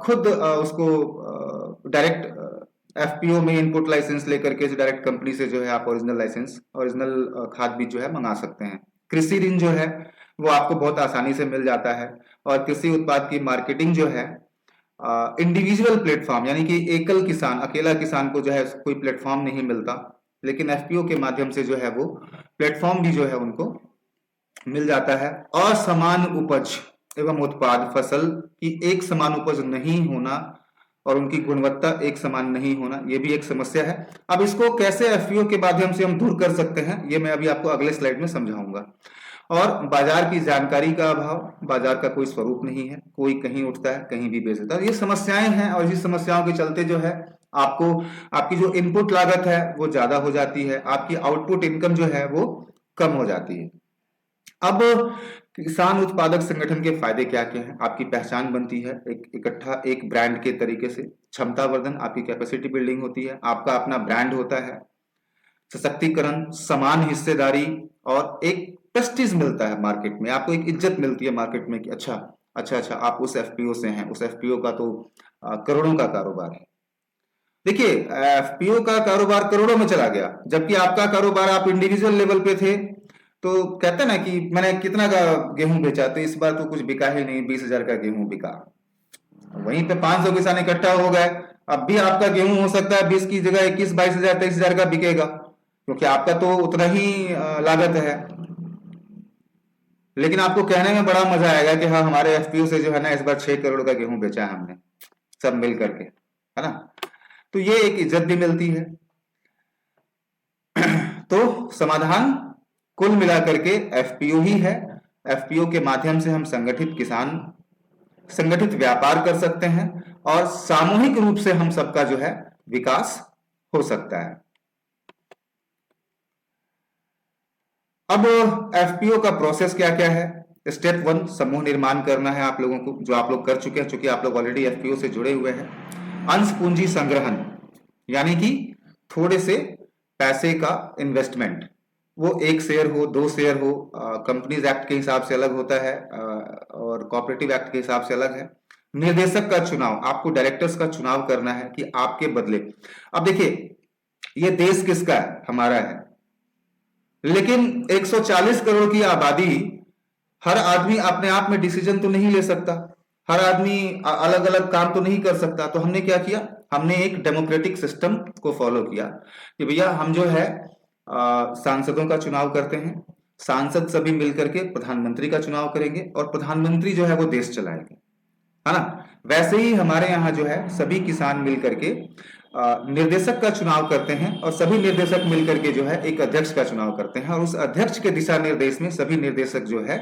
Speaker 1: खुद उसको डायरेक्ट एफपीओ में इनपुट लाइसेंस लेकर के डायरेक्ट कंपनी से जो है आप ओरिजिनल लाइसेंस, ओरिजिनल खाद बीज जो है मंगा सकते हैं। कृषि ऋण जो है वो आपको बहुत आसानी से मिल जाता है। और कृषि उत्पाद की मार्केटिंग जो है इंडिविजुअल प्लेटफॉर्म, यानी कि एकल किसान, अकेला किसान को जो है कोई प्लेटफॉर्म नहीं मिलता, लेकिन एफपीओ के माध्यम से जो है वो प्लेटफॉर्म भी जो है उनको मिल जाता है। असमान उपज एवं उत्पाद, फसल की एक समान उपज नहीं होना और उनकी गुणवत्ता एक समान नहीं होना, ये भी एक समस्या है। अब इसको कैसे एफपीओ के माध्यम से हम दूर कर सकते हैं, ये मैं अभी आपको अगले स्लाइड में समझाऊंगा। और बाजार की जानकारी का अभाव, बाजार का कोई स्वरूप नहीं है, कोई कहीं उठता है कहीं भी बेच देता है, ये समस्याएं हैं। और इस समस्याओं के चलते जो है आपको आपकी जो इनपुट लागत है वो ज्यादा हो जाती है, आपकी आउटपुट इनकम जो है वो कम हो जाती है। अब किसान उत्पादक संगठन के फायदे क्या क्या हैं? आपकी पहचान बनती है एक इकट्ठा एक ब्रांड के तरीके से, क्षमता वर्धन, आपकी कैपेसिटी बिल्डिंग होती है, आपका अपना ब्रांड होता है, सशक्तिकरण, समान हिस्सेदारी और एक प्रेस्टीज मिलता है मार्केट में, आपको एक इज्जत मिलती है मार्केट में कि अच्छा आप उस एफपीओ से हैं, उस एफपीओ का तो करोड़ों का कारोबार है। देखिए एफपीओ का कारोबार करोड़ों में चला गया, जबकि आपका कारोबार आप इंडिविजुअल लेवल पे थे। तो कहते हैं ना कि मैंने कितना का गेहूं बेचा, तो इस बार तो कुछ बिका ही नहीं, 20,000 का गेहूं बिका। वहीं पे 500 किसान इकट्ठा हो गए, अब भी आपका गेहूं हो सकता है 20 की जगह 21, 22,000, 23,000 का बिकेगा, क्योंकि आपका तो उतना ही लागत है। लेकिन आपको कहने में बड़ा मजा आएगा कि हाँ हमारे एफपीओ से जो है ना इस बार 6 करोड़ का गेहूं बेचा है हमने, सब मिल करके, है ना। तो ये एक इज्जत भी मिलती है। तो समाधान कुल मिलाकर के एफपीओ ही है। एफपीओ के माध्यम से हम संगठित किसान, संगठित व्यापार कर सकते हैं और सामूहिक रूप से हम सबका जो है विकास हो सकता है। अब एफपीओ का प्रोसेस क्या क्या है? स्टेप 1 समूह निर्माण करना है आप लोगों को, जो आप लोग कर चुके हैं, चूंकि आप लोग ऑलरेडी एफपीओ से जुड़े हुए हैं। अंश पूंजी संग्रहण, यानी कि थोड़े से पैसे का इन्वेस्टमेंट, वो 1 शेयर हो, 2 शेयर हो, कंपनीज एक्ट के हिसाब से अलग होता है और कोऑपरेटिव एक्ट के हिसाब से अलग है। निर्देशक का चुनाव, आपको डायरेक्टर्स का चुनाव करना है कि आपके बदले, अब देखिए ये देश किसका है? हमारा है, लेकिन 140 करोड़ की आबादी, हर आदमी अपने आप में डिसीजन तो नहीं ले सकता, हर आदमी अलग अलग काम तो नहीं कर सकता। तो हमने क्या किया, हमने एक डेमोक्रेटिक सिस्टम को फॉलो किया कि भैया हम जो है सांसदों का चुनाव करते हैं, सांसद सभी मिलकर के प्रधानमंत्री का चुनाव करेंगे और प्रधानमंत्री जो है वो देश चलाएंगे, है ना। वैसे ही हमारे यहाँ जो है सभी किसान मिलकर के निर्देशक का चुनाव करते हैं और सभी निर्देशक मिलकर के जो है एक अध्यक्ष का चुनाव करते हैं और उस अध्यक्ष के दिशा निर्देश में सभी निर्देशक जो है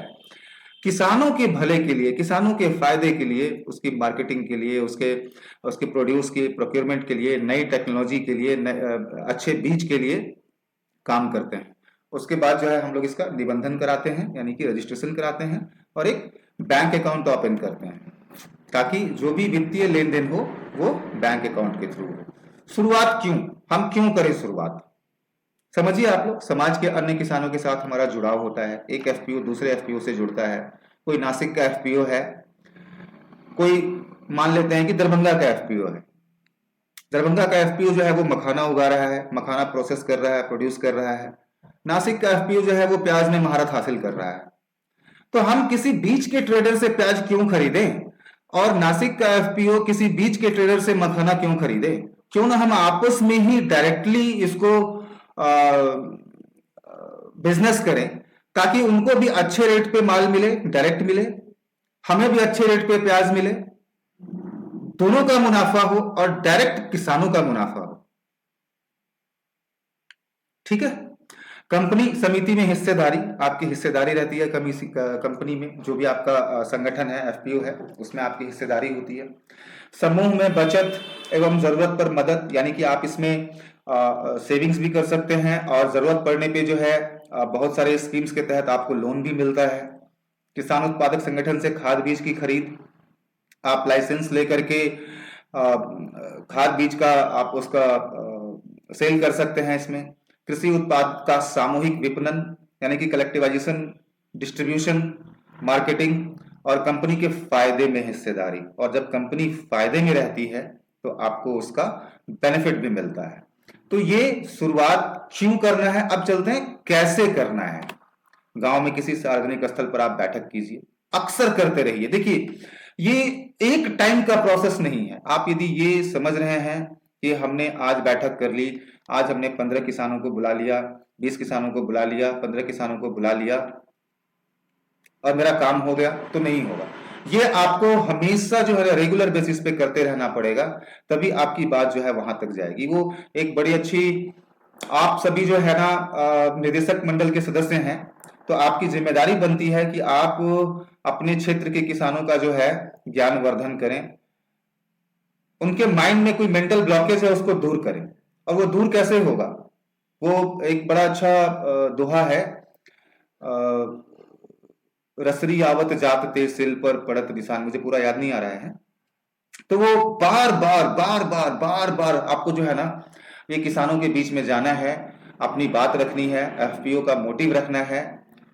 Speaker 1: किसानों के भले के लिए, किसानों के फायदे के लिए, उसकी मार्केटिंग के लिए, उसके प्रोड्यूस के प्रोक्योरमेंट के लिए, नई टेक्नोलॉजी के लिए, अच्छे बीज के लिए काम करते हैं। उसके बाद जो है हम लोग इसका निबंधन कराते हैं, यानी कि रजिस्ट्रेशन कराते हैं और एक बैंक अकाउंट ओपन करते हैं, ताकि जो भी वित्तीय लेन देन हो वो बैंक अकाउंट के थ्रू हो। शुरुआत क्यों, हम क्यों करें शुरुआत? समझिए आप लोग, समाज के अन्य किसानों के साथ हमारा जुड़ाव होता है, एक एफपीओ दूसरे एफपीओ से जुड़ता है। कोई नासिक का एफपीओ है, कोई मान लेते हैं कि दरभंगा का एफपीओ है, दरभंगा का एफपीओ जो है वो मखाना उगा रहा है, मखाना प्रोसेस कर रहा है, प्रोड्यूस कर रहा है। नासिक का एफपीओ जो है वो प्याज में महारत हासिल कर रहा है। तो हम किसी बीज के ट्रेडर से प्याज क्यों खरीदें और नासिक का एफपीओ किसी बीज के ट्रेडर से मखाना क्यों खरीदे? क्यों ना हम आपस में ही डायरेक्टली इसको बिजनेस करें, ताकि उनको भी अच्छे रेट पे माल मिले, डायरेक्ट मिले, हमें भी अच्छे रेट पे प्याज मिले, दोनों का मुनाफा हो और डायरेक्ट किसानों का मुनाफा हो। ठीक है। कंपनी समिति में हिस्सेदारी, आपकी हिस्सेदारी रहती है कंपनी में, जो भी आपका संगठन है, एफपीओ है, उसमें आपकी हिस्सेदारी होती है। समूह में बचत एवं जरूरत पर मदद, यानी कि आप इसमें सेविंग्स भी कर सकते हैं और जरूरत पड़ने पे जो है बहुत सारे स्कीम्स के तहत आपको लोन भी मिलता है। किसान उत्पादक संगठन से खाद बीज की खरीद, आप लाइसेंस लेकर के खाद बीज का आप उसका सेल कर सकते हैं इसमें। कृषि उत्पाद का सामूहिक विपणन यानी कि कलेक्टिवाइजेशन, डिस्ट्रीब्यूशन, मार्केटिंग और कंपनी के फायदे में हिस्सेदारी। और जब कंपनी फायदे में रहती है तो आपको उसका बेनिफिट भी मिलता है। तो ये शुरुआत क्यों करना है, अब चलते हैं कैसे करना है। गांव में किसी सार्वजनिक स्थल पर आप बैठक कीजिए, अक्सर करते रहिए। देखिए ये एक टाइम का प्रोसेस नहीं है। आप यदि ये समझ रहे हैं कि हमने आज बैठक कर ली, आज हमने 15 किसानों को बुला लिया, 20 किसानों को बुला लिया, 15 किसानों को बुला लिया और मेरा काम हो गया, तो नहीं होगा। ये आपको हमेशा जो है रेगुलर बेसिस पे करते रहना पड़ेगा, तभी आपकी बात जो है वहां तक जाएगी। वो एक बड़ी अच्छी, आप सभी जो है ना निदेशक मंडल के सदस्य हैं, तो आपकी जिम्मेदारी बनती है कि आप अपने क्षेत्र के किसानों का जो है ज्ञानवर्धन करें, उनके माइंड में कोई मेंटल ब्लॉकेज है उसको दूर करें। और वो दूर कैसे होगा, वो एक बड़ा अच्छा दोहा है, रसरी आवत जात ते सिल पर पड़त निशान, मुझे पूरा याद नहीं आ रहा है। तो वो बार बार आपको जो है ना ये किसानों के बीच में जाना है, अपनी बात रखनी है, एफपीओ का मोटिव रखना है,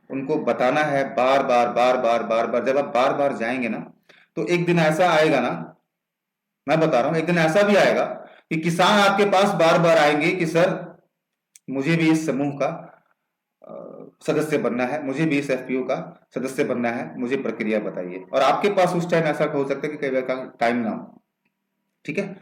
Speaker 1: उनको बताना है बार बार। जब आप बार बार जाएंगे ना तो एक दिन ऐसा आएगा ना, मैं बता रहा हूं, एक दिन ऐसा भी आएगा कि किसान आपके पास बार बार आएंगे कि सर मुझे भी इस समूह का सदस्य बनना है, मुझे भी इस एफपीओ का सदस्य बनना है, मुझे प्रक्रिया बताइए। और आपके पास उस टाइम ऐसा हो सकता है कि कई बार का टाइम ना हो। ठीक है,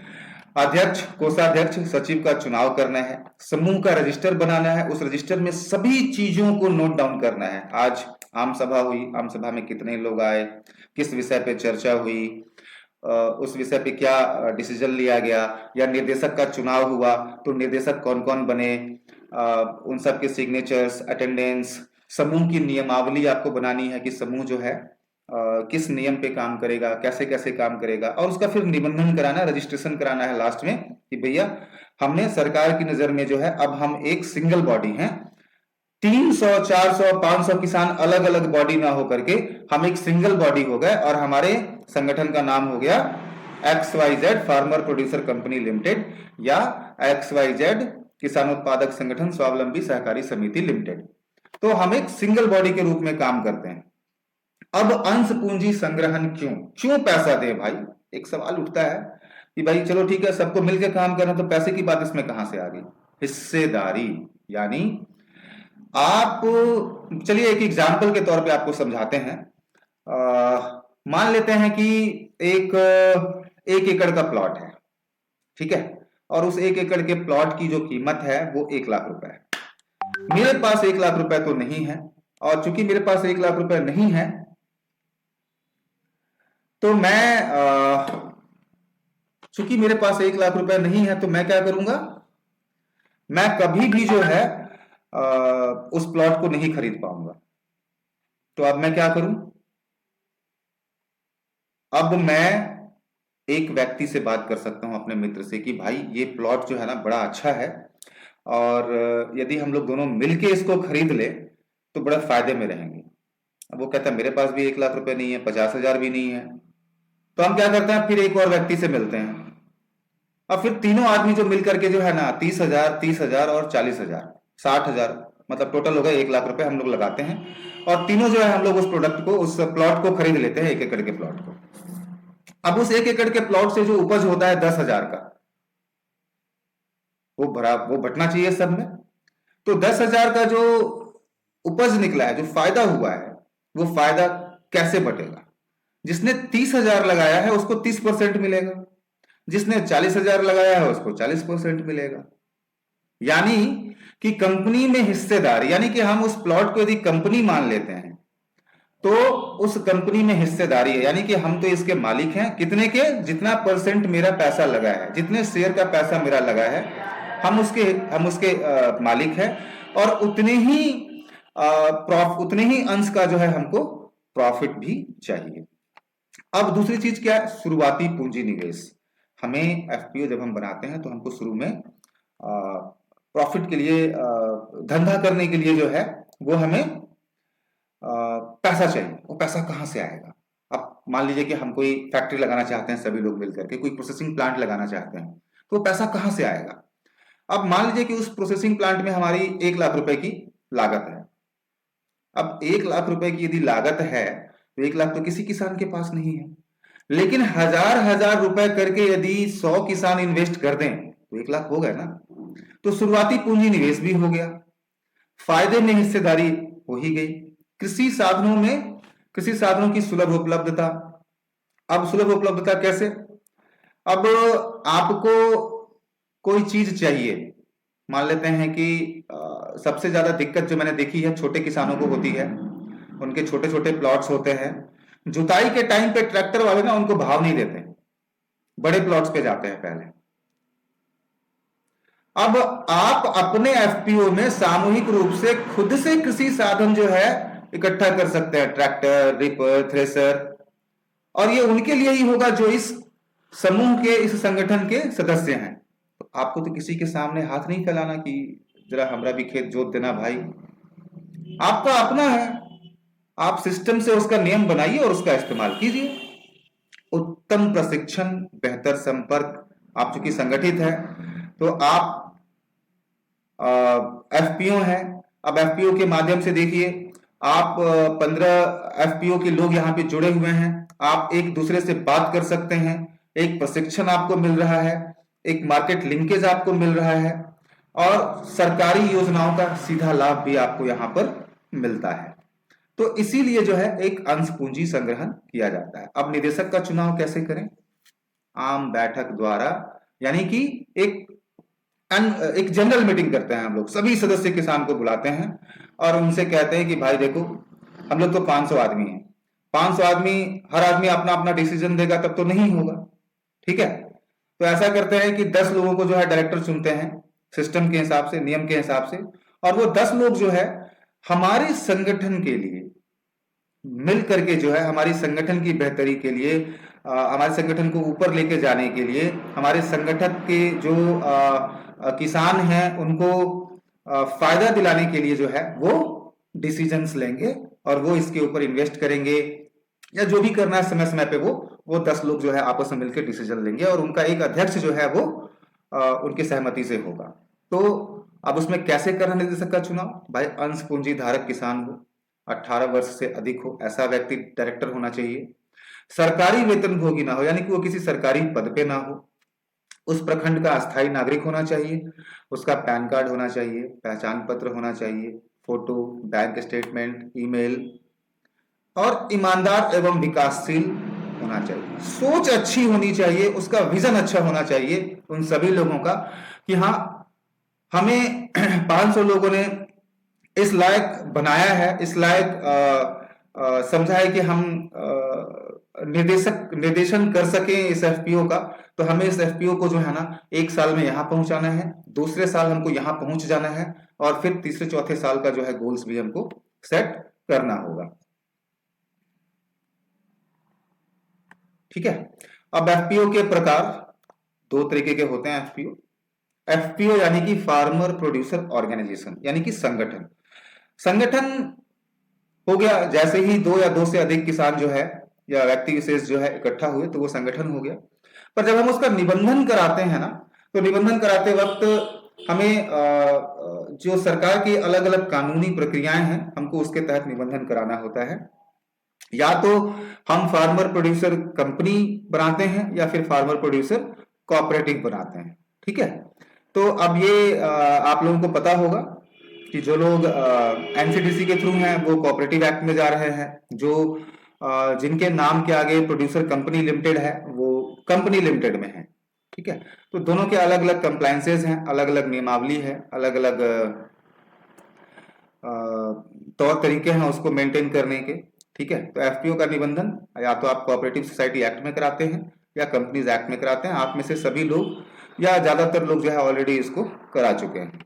Speaker 1: अध्यक्ष, कोषाध्यक्ष, सचिव का चुनाव करना है, समूह का रजिस्टर बनाना है, उस रजिस्टर में सभी चीजों को नोट डाउन करना है। आज आम सभा हुई, आम सभा में कितने लोग आए, किस विषय पे चर्चा हुई, उस विषय पे क्या डिसीजन लिया गया, या निर्देशक का चुनाव हुआ तो निर्देशक कौन कौन बने, उन सब के सिग्नेचर्स, अटेंडेंस, समूह की नियमावली आपको बनानी है कि समूह जो है किस नियम पे काम करेगा, कैसे कैसे काम करेगा, और उसका फिर निबंधन कराना, रजिस्ट्रेशन कराना है लास्ट में कि भैया हमने सरकार की नजर में जो है अब हम एक सिंगल बॉडी हैं, 300, 400, 500 किसान अलग अलग बॉडी ना हो करके हम एक सिंगल बॉडी हो गए और हमारे संगठन का नाम हो गया XYZ farmer producer company limited या XYZ किसान उत्पादक संगठन स्वावलंबी सहकारी समिति लिमिटेड। तो हम एक सिंगल बॉडी के रूप में काम करते हैं। अब अंश पूंजी संग्रहण क्यों पैसा दे भाई, एक सवाल उठता है कि भाई चलो ठीक है सबको मिलकर काम करना, तो पैसे की बात इसमें कहां से आ गई। हिस्सेदारी, यानी आप, चलिए एक एग्जांपल के तौर पे आपको समझाते हैं। मान लेते हैं कि एक एकड़ का प्लॉट है, ठीक है, और उस 1 एकड़ के प्लॉट की जो कीमत है वो 1 लाख रुपए है। मेरे पास 1 लाख रुपए तो नहीं है, और चूंकि मेरे पास 1 लाख रुपए नहीं है तो चूंकि मेरे पास 1 लाख रुपए नहीं है तो मैं क्या करूंगा, मैं कभी भी जो है उस प्लॉट को नहीं खरीद पाऊंगा। तो अब मैं क्या करूं, अब मैं एक व्यक्ति से बात कर सकता हूं, अपने मित्र से, कि भाई ये प्लॉट जो है ना बड़ा अच्छा है और यदि हम लोग दोनों मिलके इसको खरीद ले तो बड़ा फायदे में रहेंगे। अब वो कहता है मेरे पास भी 1 लाख रुपए नहीं है, 50,000 भी नहीं है। तो हम क्या करते हैं, फिर एक और व्यक्ति से मिलते हैं और फिर तीनों आदमी जो मिल करके जो है ना 30,000 और 40,000, 60,000, मतलब टोटल हो गया 1 लाख रुपए हम लोग लगाते हैं, और तीनों जो है हम लोग उस प्रोडक्ट को, उस प्लॉट को खरीद लेते हैं, 1 एकड़ के प्लॉट को। अब उस 1 एकड़ के प्लॉट से जो उपज होता है 10,000 का, वो बटना चाहिए सब में। तो 10,000 का जो उपज निकला है, जो फायदा हुआ है, वो फायदा कैसे बटेगा। जिसने 30,000 लगाया है उसको 30% मिलेगा, जिसने 40,000 लगाया है उसको 40% मिलेगा। यानी कि कंपनी में हिस्सेदार, यानी कि हम उस प्लॉट को यदि कंपनी मान लेते हैं तो उस कंपनी में हिस्सेदारी है, यानी कि हम तो इसके मालिक हैं। कितने के, जितना परसेंट मेरा पैसा लगा है, जितने शेयर का पैसा मेरा लगा है, हम उसके मालिक हैं, और उतने ही अंश का जो है हमको प्रॉफिट भी चाहिए। अब दूसरी चीज क्या है, शुरुआती पूंजी निवेश। हमें एफपीओ जब हम बनाते हैं तो हमको शुरू में प्रॉफिट के लिए, धंधा करने के लिए जो है वो हमें पैसा चाहिए, वो पैसा कहाँ से आएगा? अब मान लीजिए कि हम कोई फैक्ट्री लगाना चाहते हैं, सभी लोग मिलकर के कोई प्रोसेसिंग प्लांट लगाना चाहते हैं, तो वो पैसा कहाँ से आएगा? अब मान लीजिए कि उस प्रोसेसिंग प्लांट में हमारी 1 लाख रुपए की लागत है। अब 1 लाख रुपए की यदि लागत है तो 1 लाख तो किसी किसान के पास नहीं है, लेकिन हजार हजार रुपए करके यदि 100 किसान इन्वेस्ट कर दें तो 1 लाख हो गए ना। तो शुरुआती पूंजी निवेश भी हो गया, फायदे में हिस्सेदारी हो ही गई। कृषि साधनों की सुलभ उपलब्धता। अब सुलभ उपलब्धता कैसे? अब आपको कोई चीज चाहिए, मान लेते हैं कि सबसे ज्यादा दिक्कत जो मैंने देखी है छोटे किसानों को होती है, उनके छोटे छोटे प्लॉट्स होते हैं, जुताई के टाइम पे ट्रैक्टर वाले ना उनको भाव नहीं देते, बड़े प्लॉट्स पे जाते हैं पहले। अब आप अपने एफपीओ में सामूहिक रूप से खुद से कृषि साधन जो है इकट्ठा कर सकते हैं, ट्रैक्टर, रिपर, थ्रेसर, और ये उनके लिए ही होगा जो इस समूह के, इस संगठन के सदस्य हैं। तो आपको तो किसी के सामने हाथ नहीं फैलाना कि जरा हमारा भी खेत जोत देना भाई, आपका अपना है, आप सिस्टम से उसका नियम बनाइए और उसका इस्तेमाल कीजिए। उत्तम प्रशिक्षण, बेहतर संपर्क। आप चूंकि संगठित है तो आप एफपीओ है, अब एफपीओ के माध्यम से देखिए आप 15 एफपीओ के लोग यहाँ पे जुड़े हुए हैं, आप एक दूसरे से बात कर सकते हैं, एक प्रशिक्षण आपको मिल रहा है, एक मार्केट लिंकेज आपको मिल रहा है, और सरकारी योजनाओं का सीधा लाभ भी आपको यहाँ पर मिलता है। तो इसीलिए जो है एक अंश पूंजी संग्रहण किया जाता है। अब निदेशक का चुनाव कैसे करें? आम बैठक द्वारा, यानी कि एक जनरल मीटिंग करते हैं हम लोग, सभी सदस्य किसान को बुलाते हैं और उनसे कहते हैं कि भाई देखो हम लोग तो 500 आदमी हैं, 500 आदमी, हर आदमी अपना अपना डिसीजन देगा तब तो नहीं होगा, ठीक है? तो ऐसा करते हैं कि 10 लोगों को जो है डायरेक्टर चुनते हैं सिस्टम के हिसाब से, नियम के हिसाब से, और वो 10 लोग जो है हमारे संगठन के लिए मिल करके जो है, हमारी संगठन की बेहतरी के लिए, हमारे संगठन को ऊपर लेके जाने के लिए, हमारे संगठन के जो किसान हैं उनको फायदा दिलाने के लिए जो है वो डिसीजंस लेंगे और वो इसके ऊपर इन्वेस्ट करेंगे, या जो भी करना है समय समय पे वो 10 लोग जो है आपस में मिलकर डिसीजन लेंगे और उनका एक अध्यक्ष जो है वो उनकी सहमति से होगा। तो अब उसमें कैसे करना निदेशक का चुनाव? भाई अंश पूंजी धारक किसान हो, 18 वर्ष से अधिक हो, ऐसा व्यक्ति डायरेक्टर होना चाहिए, सरकारी वेतनभोगी ना हो, यानी कि वो किसी सरकारी पद पे ना हो, उस प्रखंड का अस्थायी नागरिक होना चाहिए, उसका पैन कार्ड होना चाहिए, पहचान पत्र होना चाहिए, फोटो, बैंक स्टेटमेंट, ईमेल, और ईमानदार एवं विकासशील होना चाहिए। सोच अच्छी होनी चाहिए, उसका विजन अच्छा होना चाहिए उन सभी लोगों का कि हाँ हमें 500 लोगों ने इस लायक बनाया है, इस लायक समझा है कि हम निर्देशन कर सकें इस एफपीओ का, तो हमें इस एफपीओ को जो है ना 1 साल में यहां पहुंचाना है, दूसरे साल हमको यहां पहुंच जाना है, और फिर तीसरे चौथे साल का जो है गोल्स भी हमको सेट करना होगा। ठीक है। अब एफपीओ के प्रकार 2 तरीके के होते हैं। एफपीओ यानी कि फार्मर प्रोड्यूसर ऑर्गेनाइजेशन, यानी कि संगठन हो गया। जैसे ही 2 या 2 से अधिक किसान जो है या व्यक्ति विशेष जो है इकट्ठा हुए तो वो संगठन हो गया। पर जब हम उसका निबंधन कराते हैं ना, तो निबंधन कराते वक्त हमें जो सरकार की अलग अलग कानूनी प्रक्रियाएं हैं हमको उसके तहत निबंधन कराना होता है। या तो हम फार्मर प्रोड्यूसर कंपनी बनाते हैं या फिर फार्मर प्रोड्यूसर कोऑपरेटिव बनाते हैं। ठीक है। तो अब ये आप लोगों को पता होगा कि जो लोग एनसीडीसी के थ्रू हैं वो कोऑपरेटिव एक्ट में जा रहे हैं, जो जिनके नाम के आगे प्रोड्यूसर कंपनी लिमिटेड है वो कंपनी लिमिटेड में है। ठीक है। तो दोनों के अलग अलग कंप्लायंसेस हैं, अलग अलग नियमावली है, अलग अलग तौर तरीके हैं उसको मेंटेन करने के। ठीक है। तो एफपीओ का निबंधन या तो आप कोऑपरेटिव सोसाइटी एक्ट में कराते हैं या कंपनीज एक्ट में कराते हैं। आप में से सभी लोग या ज्यादातर लोग जो है ऑलरेडी इसको करा चुके हैं।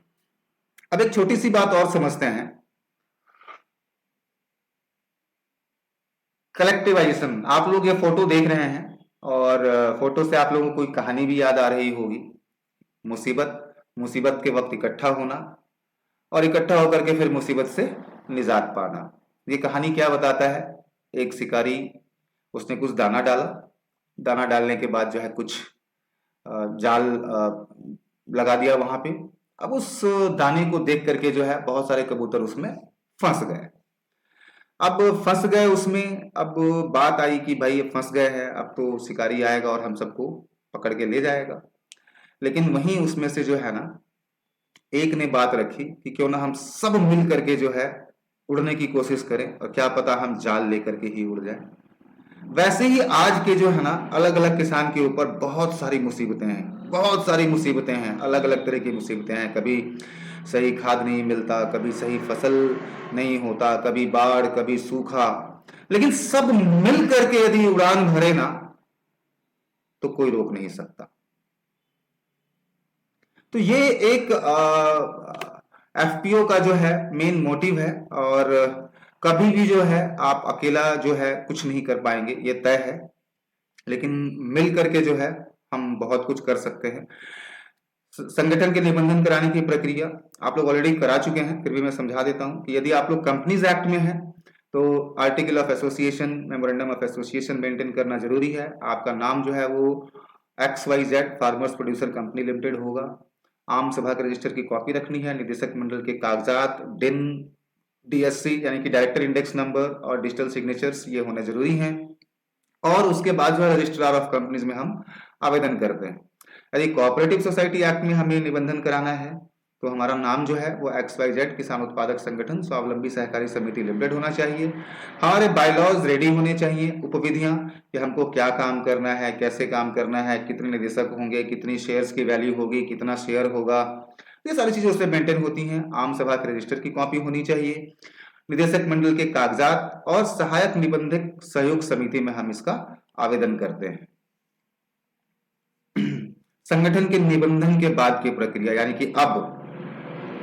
Speaker 1: अब एक छोटी सी बात और समझते हैं, कलेक्टिवाइजेशन। आप लोग ये फोटो देख रहे हैं और फोटो से आप लोगों को कोई कहानी भी याद आ रही होगी। मुसीबत के वक्त इकट्ठा होना और इकट्ठा होकर के फिर मुसीबत से निजात पाना। ये कहानी क्या बताता है? एक शिकारी, उसने कुछ दाना डाला, दाना डालने के बाद जो है कुछ जाल लगा दिया वहां पे। अब उस दाने को देख करके जो है बहुत सारे कबूतर उसमें फंस गए। अब फंस गए उसमें, अब बात आई कि भाई अब फंस गए हैं, अब तो शिकारी आएगा और हम सबको पकड़ के ले जाएगा। लेकिन वहीं उसमें से जो है ना, एक ने बात रखी कि क्यों ना हम सब मिल करके जो है उड़ने की कोशिश करें, और क्या पता हम जाल लेकर के ही उड़ जाए। वैसे ही आज के जो है ना, अलग अलग किसान के ऊपर बहुत सारी मुसीबतें हैं, बहुत सारी मुसीबतें हैं, अलग अलग तरह की मुसीबतें हैं। कभी सही खाद नहीं मिलता, कभी सही फसल नहीं होता, कभी बाढ़, कभी सूखा। लेकिन सब मिल करके यदि उड़ान भरे ना, तो कोई रोक नहीं सकता। तो ये एक एफपीओ का जो है मेन मोटिव है, और कभी भी जो है आप अकेला जो है कुछ नहीं कर पाएंगे, ये तय है। लेकिन मिल करके जो है हम बहुत कुछ कर सकते हैं। संगठन के निबंधन कराने की प्रक्रिया आप लोग ऑलरेडी करा चुके हैं, फिर भी मैं समझा देता हूं कि यदि आप लोग कंपनीज एक्ट में हैं तो article of association, memorandum of association maintain करना जरूरी है। आपका नाम जो है वो XYZ farmers producer company limited होगा। आम सभा के रजिस्टर की कॉपी रखनी है। निदेशक मंडल के कागजात, डिन, DSC यानी कि डायरेक्टर इंडेक्स नंबर और डिजिटल सिग्नेचर्स ये होने जरूरी हैं। और उसके बाद जो है रजिस्ट्रार ऑफ कंपनीज में हम आवेदन करते हैं। यदि कोऑपरेटिव सोसाइटी एक्ट में हमें निबंधन कराना है तो हमारा नाम जो है वो XYZ किसान उत्पादक संगठन स्वावलंबी सहकारी समिति लिमिटेड होना चाहिए। हमारे बायलॉज रेडी होने चाहिए, उपविधियां कि हमको क्या काम करना है, कैसे काम करना है, कितने निदेशक होंगे, कितनी शेयर्स की वैल्यू होगी, कितना शेयर होगा, ये सारी चीजें उससे मेंटेन होती हैं। आम सभा के रजिस्टर की कॉपी होनी चाहिए। निदेशक मंडल के कागजात और सहायक निबंधक सहयोग समिति में हम इसका आवेदन करते हैं। संगठन के निबंधन के बाद की प्रक्रिया, यानी कि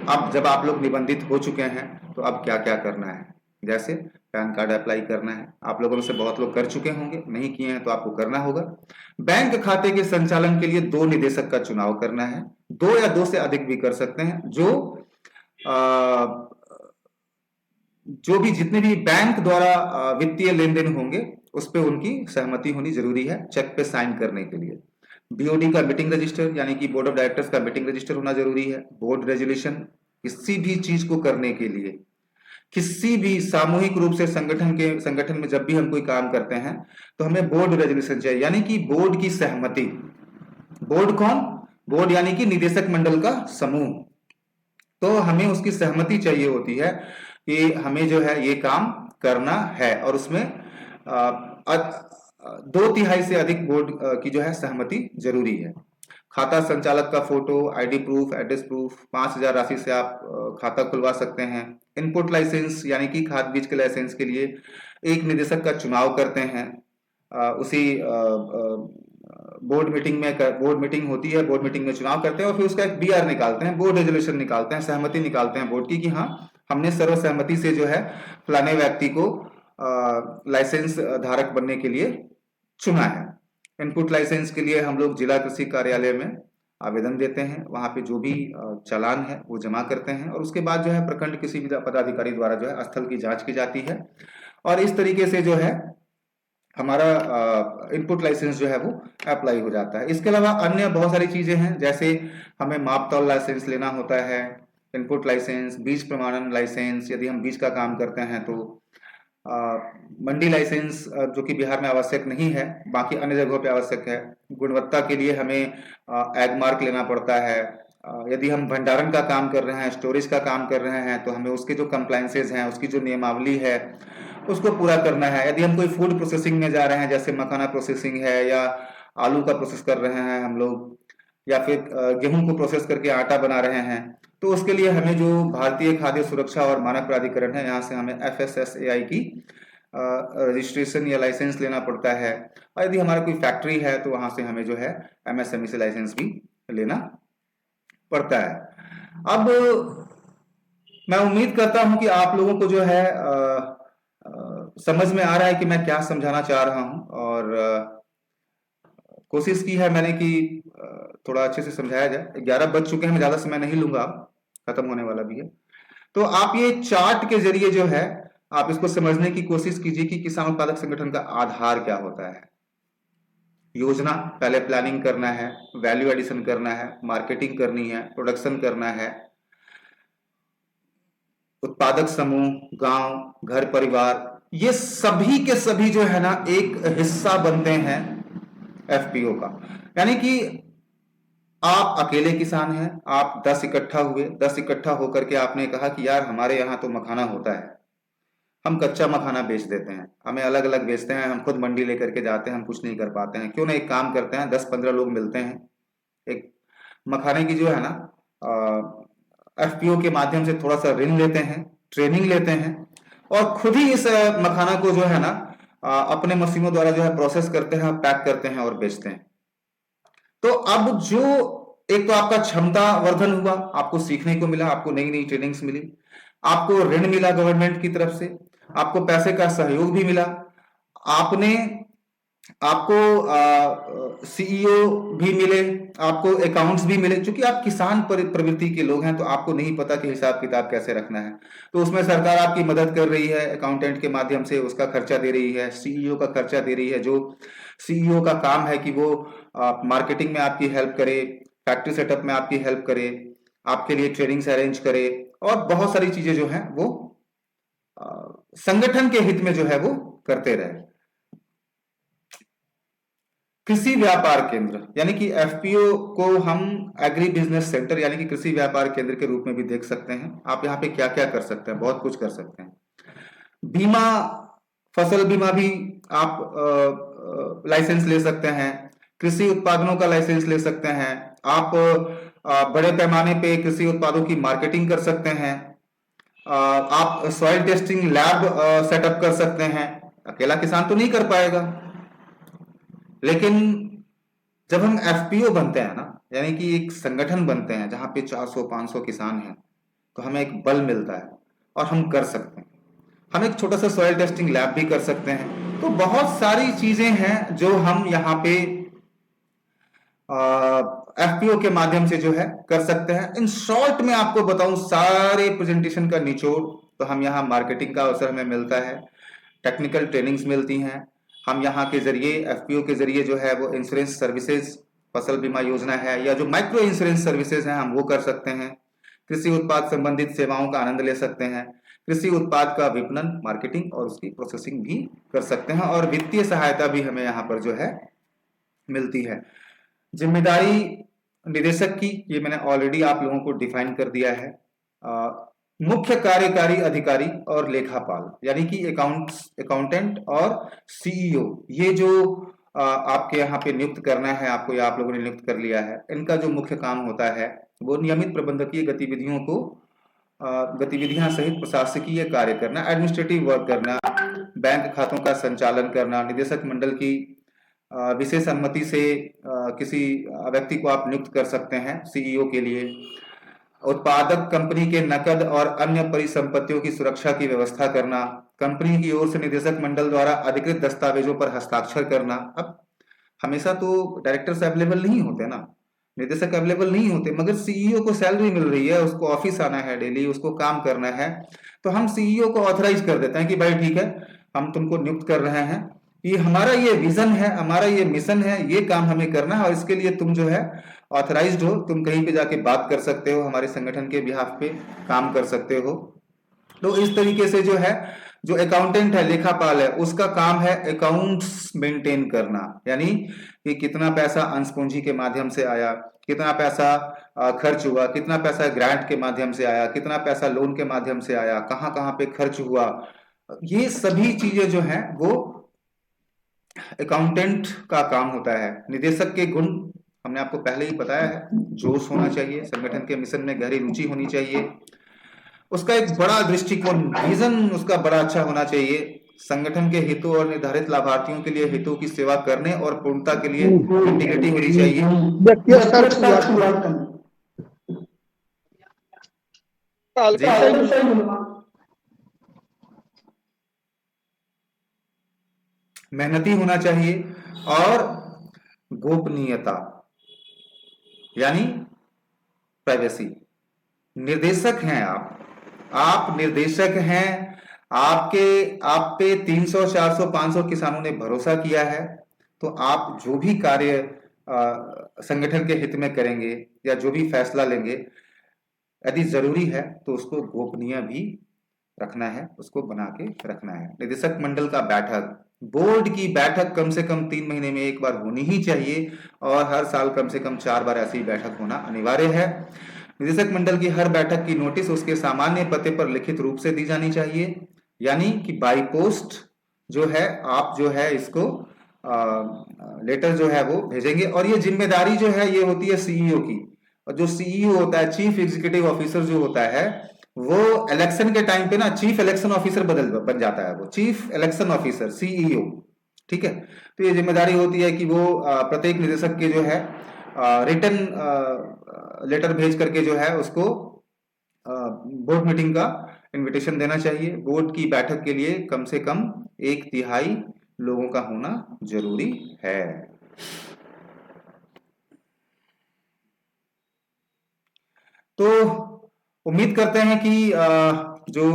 Speaker 1: अब जब आप लोग निबंधित हो चुके हैं तो अब क्या क्या करना है। जैसे पैन कार्ड अप्लाई करना है, आप लोगों में से बहुत लोग कर चुके होंगे, नहीं किए हैं तो आपको करना होगा। बैंक खाते के संचालन के लिए 2 निदेशक का चुनाव करना है, 2 या 2 से अधिक भी कर सकते हैं। जो भी जितने भी बैंक द्वारा वित्तीय लेन देन होंगे उस पर उनकी सहमति होनी जरूरी है चेक पे साइन करने के लिए। BOD का मीटिंग रजिस्टर यानी कि बोर्ड ऑफ डायरेक्टर्स का मीटिंग रजिस्टर होना जरूरी है। बोर्ड रेजोल्यूशन, किसी भी चीज को करने के लिए, किसी भी सामूहिक रूप से संगठन में जब भी हम कोई काम करते हैं तो हमें बोर्ड रेजोल्यूशन चाहिए, यानी कि बोर्ड की सहमति। बोर्ड कौन? बोर्ड यानी कि निदेशक मंडल का समूह। तो हमें उसकी सहमति चाहिए होती है कि हमें जो है ये काम करना है, और उसमें 2/3 से अधिक बोर्ड की जो है सहमति जरूरी है। खाता संचालक का photo, ID proof, address proof, 5,000 राशि से आप खाता खुलवा सकते हैं। इनपुट लाइसेंस यानी कि खाद बीज के लाइसेंस के लिए एक निदेशक का चुनाव करते हैं। उसी बोर्ड मीटिंग होती है, बोर्ड मीटिंग में चुनाव करते हैं और फिर उसका एक BR निकालते हैं, बोर्ड रेजोल्यूशन निकालते हैं, सहमति निकालते हैं बोर्ड की कि हाँ हमने सर्वसहमति से जो है फलाने व्यक्ति को लाइसेंस धारक बनने के लिए चुना है। इनपुट लाइसेंस के लिए हम लोग जिला कृषि कार्यालय में आवेदन देते हैं, वहां पे जो भी चालान है वो जमा करते हैं, और उसके बाद जो है प्रखंड किसी भी पदाधिकारी द्वारा जो है स्थल की जांच की जाती है, और इस तरीके से जो है हमारा इनपुट लाइसेंस जो है वो अप्लाई हो जाता है। इसके अलावा अन्य बहुत सारी चीजें हैं, जैसे हमें माप तौल लाइसेंस लेना होता है, इनपुट लाइसेंस, बीज प्रमाणन लाइसेंस यदि हम बीज का काम करते हैं तो, मंडी लाइसेंस जो कि बिहार में आवश्यक नहीं है, बाकी अन्य जगहों पे आवश्यक है। गुणवत्ता के लिए हमें एग मार्क लेना पड़ता है। यदि हम भंडारण का काम कर रहे हैं, स्टोरेज का काम कर रहे हैं, तो हमें उसके जो कंप्लायंसेज हैं, उसकी जो नियमावली है उसको पूरा करना है। यदि हम कोई फूड प्रोसेसिंग में जा रहे हैं, जैसे मखाना प्रोसेसिंग है या आलू का प्रोसेस कर रहे हैं हम लोग, या फिर गेहूं को प्रोसेस करके आटा बना रहे हैं, तो उसके लिए हमें जो भारतीय खाद्य सुरक्षा और मानक प्राधिकरण है, यहाँ से हमें FSSAI की रजिस्ट्रेशन या लाइसेंस लेना पड़ता है। और यदि हमारा कोई फैक्ट्री है तो वहां से हमें जो है MSME से लाइसेंस भी लेना पड़ता है। अब मैं उम्मीद करता हूं कि आप लोगों को जो है समझ में आ रहा है कि मैं क्या समझाना चाह रहा हूं, और कोशिश की है मैंने कि थोड़ा अच्छे से समझाया जाए। 11 बज चुके हैं, मैं ज्यादा समय नहीं लूंगा, खत्म होने वाला भी है। तो आप ये चार्ट के जरिए जो है आप इसको समझने की कोशिश कीजिए कि किसान उत्पादक संगठन का आधार क्या होता है। योजना, पहले प्लानिंग करना है, वैल्यू एडिशन करना है, मार्केटिंग करनी है, प्रोडक्शन करना है, उत्पादक समूह, गांव, घर परिवार, ये सभी के सभी जो है ना एक हिस्सा बनते हैं एफपीओ का। यानी कि आप अकेले किसान हैं, आप 10 इकट्ठा हुए, 10 इकट्ठा होकर के आपने कहा कि यार हमारे यहाँ तो मखाना होता है, हम कच्चा मखाना बेच देते हैं, हमें अलग अलग बेचते हैं, हम खुद मंडी लेकर के जाते हैं, हम कुछ नहीं कर पाते हैं, क्यों ना एक काम करते हैं, 10-15 लोग मिलते हैं, एक मखाने की जो है ना एफपीओ के माध्यम से थोड़ा सा ऋण लेते हैं, ट्रेनिंग लेते हैं और खुद ही इस मखाना को जो है ना अपने मशीनों द्वारा जो है प्रोसेस करते हैं, पैक करते हैं और बेचते हैं। तो अब जो एक तो आपका क्षमता वर्धन हुआ, आपको सीखने को मिला, आपको नई नई ट्रेनिंग्स मिली, आपको ऋण मिला गवर्नमेंट की तरफ से, आपको पैसे का सहयोग भी मिला, आपको सीईओ भी मिले, आपको अकाउंट्स भी मिले। क्योंकि आप किसान प्रवृत्ति के लोग हैं तो आपको नहीं पता कि हिसाब किताब कैसे रखना है, तो उसमें सरकार आपकी मदद कर रही है, अकाउंटेंट के माध्यम से उसका खर्चा दे रही है, सीईओ का खर्चा दे रही है। जो सीईओ का काम है कि वो मार्केटिंग में आपकी हेल्प करे, फैक्ट्री सेटअप में आपकी हेल्प करे, आपके लिए ट्रेनिंग्स अरेंज करे और बहुत सारी चीजें जो है वो संगठन के हित में जो है वो करते रहे। कृषि व्यापार केंद्र यानी कि एफपीओ को हम एग्री बिजनेस सेंटर यानी कि कृषि व्यापार केंद्र के रूप में भी देख सकते हैं। आप यहाँ पे क्या क्या कर सकते हैं, बहुत कुछ कर सकते हैं। बीमा, फसल बीमा भी आप लाइसेंस ले सकते हैं, कृषि उत्पादनों का लाइसेंस ले सकते हैं, आप बड़े पैमाने पे कृषि उत्पादों की मार्केटिंग कर सकते हैं, आप सॉइल टेस्टिंग लैब सेटअप कर सकते हैं। अकेला किसान तो नहीं कर पाएगा, लेकिन जब हम एफपीओ बनते हैं ना, यानी कि एक संगठन बनते हैं जहां पे 400-500 किसान हैं, तो हमें एक बल मिलता है और हम कर सकते हैं। हम एक छोटा सा सॉइल टेस्टिंग लैब भी कर सकते हैं। तो बहुत सारी चीजें हैं जो हम यहाँ पे एफपीओ के माध्यम से जो है कर सकते हैं। इन शॉर्ट में आपको बताऊं सारे प्रेजेंटेशन का निचोड़, तो हम यहाँ मार्केटिंग का अवसर हमें मिलता है, टेक्निकल ट्रेनिंग्स मिलती हैं, हम यहाँ के जरिए एफपीओ के जरिए जो है वो इंश्योरेंस सर्विसेज, फसल बीमा योजना है या जो माइक्रो इंश्योरेंस सर्विसेज हैं हम वो कर सकते हैं। कृषि उत्पाद संबंधित सेवाओं का आनंद ले सकते हैं, कृषि उत्पाद का विपणन, मार्केटिंग और उसकी प्रोसेसिंग भी कर सकते हैं और वित्तीय सहायता भी हमें यहाँ पर जो है मिलती है। जिम्मेदारी निदेशक की ये मैंने ऑलरेडी आप लोगों को डिफाइन कर दिया है। मुख्य कार्यकारी अधिकारी और लेखापाल यानी कि अकाउंटेंट और सीईओ, ये जो आपके यहाँ पे नियुक्त करना है आपको या आप लोगों ने नियुक्त कर लिया है, इनका जो मुख्य काम होता है वो नियमित प्रबंधकीय गतिविधियों को गतिविधियां सहित प्रशासकीय कार्य करना, एडमिनिस्ट्रेटिव वर्क करना, बैंक खातों का संचालन करना, निदेशक मंडल की विशेष अनुमति से किसी व्यक्ति को आप नियुक्त कर सकते हैं सीईओ के लिए, उत्पादक कंपनी के नकद और अन्य परिसंपत्तियों की सुरक्षा की व्यवस्था करना, कंपनी की ओर से निदेशक मंडल द्वारा अधिकृत दस्तावेजों पर हस्ताक्षर करना। अब हमेशा तो डायरेक्टर्स अवेलेबल नहीं होते ना, निदेशक अवेलेबल नहीं होते, मगर सीईओ को सैलरी मिल रही है, उसको ऑफिस आना है डेली, उसको काम करना है, तो हम सीईओ को ऑथराइज कर देते हैं कि भाई ठीक है, हम तुमको नियुक्त कर रहे हैं, ये हमारा ये विजन है, हमारा ये मिशन है, ये काम हमें करना है और इसके लिए तुम जो है ऑथराइज्ड हो, तुम कहीं पे जाके बात कर सकते हो, हमारे संगठन के बिहाफ पे काम कर सकते हो। तो इस तरीके से जो है, जो अकाउंटेंट है, लेखापाल है, उसका काम है अकाउंट्स मेंटेन करना, यानी कि कितना पैसा अंश पूंजी के माध्यम से आया, कितना पैसा खर्च हुआ, कितना पैसा ग्रांट के माध्यम से आया, कितना पैसा लोन के माध्यम से आया, कहाँ कहाँ पे खर्च हुआ, ये सभी चीजें जो है वो अकाउंटेंट का काम होता है। निदेशक के गुण हमने आपको पहले ही बताया है, जोश होना चाहिए, संगठन के मिशन में गहरी रुचि होनी चाहिए, उसका एक बड़ा दृष्टिकोण, विजन उसका बड़ा अच्छा होना चाहिए, संगठन के हितों और निर्धारित लाभार्थियों के लिए हितों की सेवा करने और पूर्णता के लिए इंटीग्रिटी होनी चाहिए। मेहनती होना चाहिए और गोपनीयता यानी प्राइवेसी। निर्देशक हैं आप निर्देशक हैं, आप पे 300, 400, 500 किसानों ने भरोसा किया है, तो आप जो भी कार्य संगठन के हित में करेंगे या जो भी फैसला लेंगे, यदि जरूरी है तो उसको गोपनीय भी रखना है, उसको बना के रखना है। निदेशक मंडल का बैठक, बोर्ड की बैठक कम से कम 3 महीने में एक बार होनी ही चाहिए और हर साल कम से कम 4 बार ऐसी बैठक होना अनिवार्य है। निदेशक मंडल की हर बैठक की नोटिस उसके सामान्य पते पर लिखित रूप से दी जानी चाहिए, यानी कि बाई पोस्ट जो है, आप जो है इसको लेटर जो है वो भेजेंगे। और ये जिम्मेदारी जो है ये होती है सीईओ की, और जो सीईओ होता है, चीफ एग्जीक्यूटिव ऑफिसर जो होता है, वो इलेक्शन के टाइम पे ना चीफ इलेक्शन ऑफिसर बन जाता है, वो चीफ इलेक्शन ऑफिसर सीईओ, ठीक है। तो ये जिम्मेदारी होती है कि वो प्रत्येक निदेशक के जो है रिटन लेटर भेज करके जो है उसको बोर्ड मीटिंग का इनविटेशन देना चाहिए। बोर्ड की बैठक के लिए कम से कम 1/3 लोगों का होना जरूरी है। तो उम्मीद करते हैं कि जो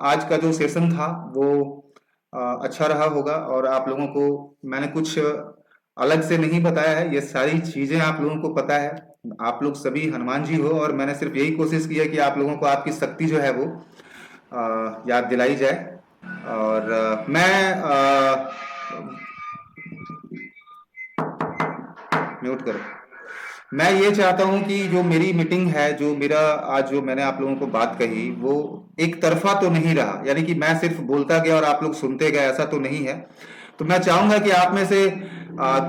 Speaker 1: आज का जो सेशन था वो अच्छा रहा होगा, और आप लोगों को मैंने कुछ अलग से नहीं बताया है, ये सारी चीजें आप लोगों को पता है। आप लोग सभी हनुमान जी हो, और मैंने सिर्फ यही कोशिश की है कि आप लोगों को आपकी शक्ति जो है वो याद दिलाई जाए। और मैं म्यूट करो। मैं ये चाहता हूं कि जो मेरी मीटिंग है, जो मेरा आज जो मैंने आप लोगों को बात कही, वो एक तरफा तो नहीं रहा, यानी कि मैं सिर्फ बोलता गया और आप लोग सुनते गए, ऐसा तो नहीं है। तो मैं चाहूंगा कि आप में से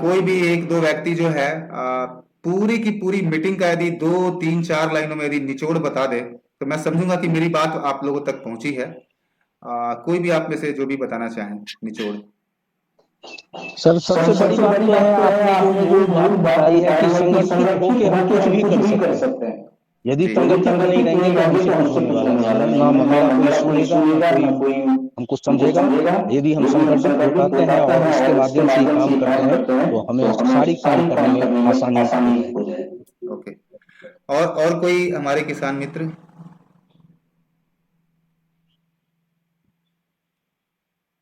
Speaker 1: कोई भी 1-2 व्यक्ति जो है पूरी की पूरी मीटिंग का यदि 2, 3, 4 लाइनों में यदि निचोड़ बता दे, तो मैं समझूंगा कि मेरी बात आप लोगों तक पहुंची है। कोई भी आप में से जो भी बताना चाहें निचोड़।
Speaker 4: सर सबसे बड़ी बात तो है आपने जो मूल बात बताई है कि संगठित होके हम कुछ भी कर सकते हैं। यदि संगठित नहीं रहेंगे तो हमसे कुछ होने वाला नहीं, ना मेरा कोई सुनेगा, ना कोई हमको समझेगा। यदि हम संगठित हो पाते हैं और इसके माध्यम से काम करते हैं तो हमें सारी काम करने में आसानी हो जाएगी।
Speaker 1: ओके, और कोई हमारे किसान मित्र?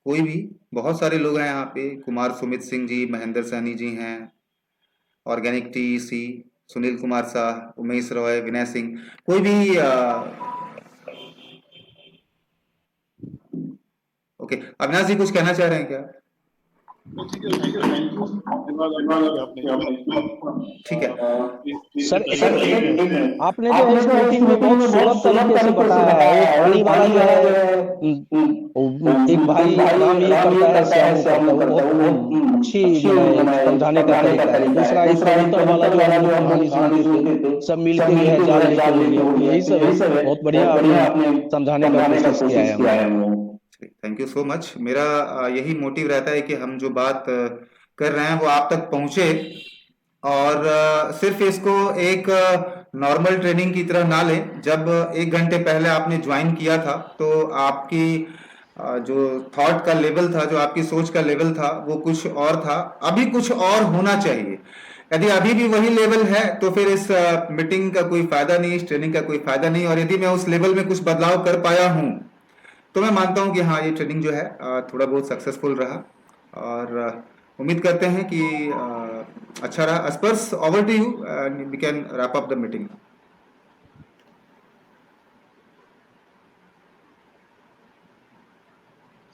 Speaker 1: कोई भी? बहुत सारे लोग हैं यहाँ पे, कुमार सुमित सिंह जी, महेंद्र सैनी जी हैं, ऑर्गेनिक टीसी, सुनील कुमार शाह, उमेश रॉय, विनय सिंह, कोई भी ओके। अविनाश जी कुछ कहना चाह रहे हैं क्या? ठीक है
Speaker 4: सर, आपने जो इस मीटिंग में बहुत सुलभ तरीके से बताया है, वो पानी वाला जो है एक भाई नाम ये करता है, श्याम करता है, वो बहुत अच्छी समझाने का तरीका है। दूसरा इस कबूतर वाला जो हम लोग कहानी सुनते थे, सब मिलके जो है जाल लेके उड़ेंगे, यही सब बहुत बढ़िया आपने समझाने का कोशिश किया है।
Speaker 1: Thank you so much. मेरा यही मोटिव रहता है कि हम जो बात कर रहे हैं वो आप तक पहुंचे, और सिर्फ इसको एक नॉर्मल ट्रेनिंग की तरह ना लें। जब 1 घंटे पहले आपने ज्वाइन किया था तो आपकी जो थॉट का लेवल था, जो आपकी सोच का लेवल था, वो कुछ और था। अभी कुछ और होना चाहिए। यदि अभी भी वही लेवल है तो फिर इस मीटिंग का कोई फायदा नहीं, इस ट्रेनिंग का कोई फायदा नहीं। और यदि मैं उस लेवल में कुछ बदलाव कर पाया हूं तो मैं मानता हूं कि हाँ, ये ट्रेनिंग जो है थोड़ा बहुत सक्सेसफुल रहा, और उम्मीद करते हैं कि अच्छा रहा। अस्पर्श, over to you, we can wrap up the meeting.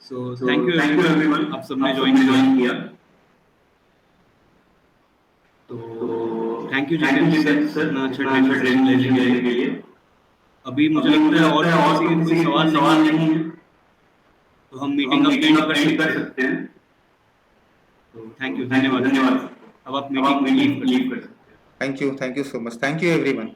Speaker 2: So thank you everyone, आप सबने ज्वाइन किया। तो थैंक यू जितेंद्र सर, अच्छा ट्रेनिंग लेने के लिए। अभी मुझे लगता है और किसी कोई सवाल नहीं है, तो हम मीटिंग अपडेट कर सकते हैं। तो थैंक यू, धन्यवाद। अब आप मीटिंग लीव कर सकते हैं।
Speaker 1: Thank you so much. Thank you everyone.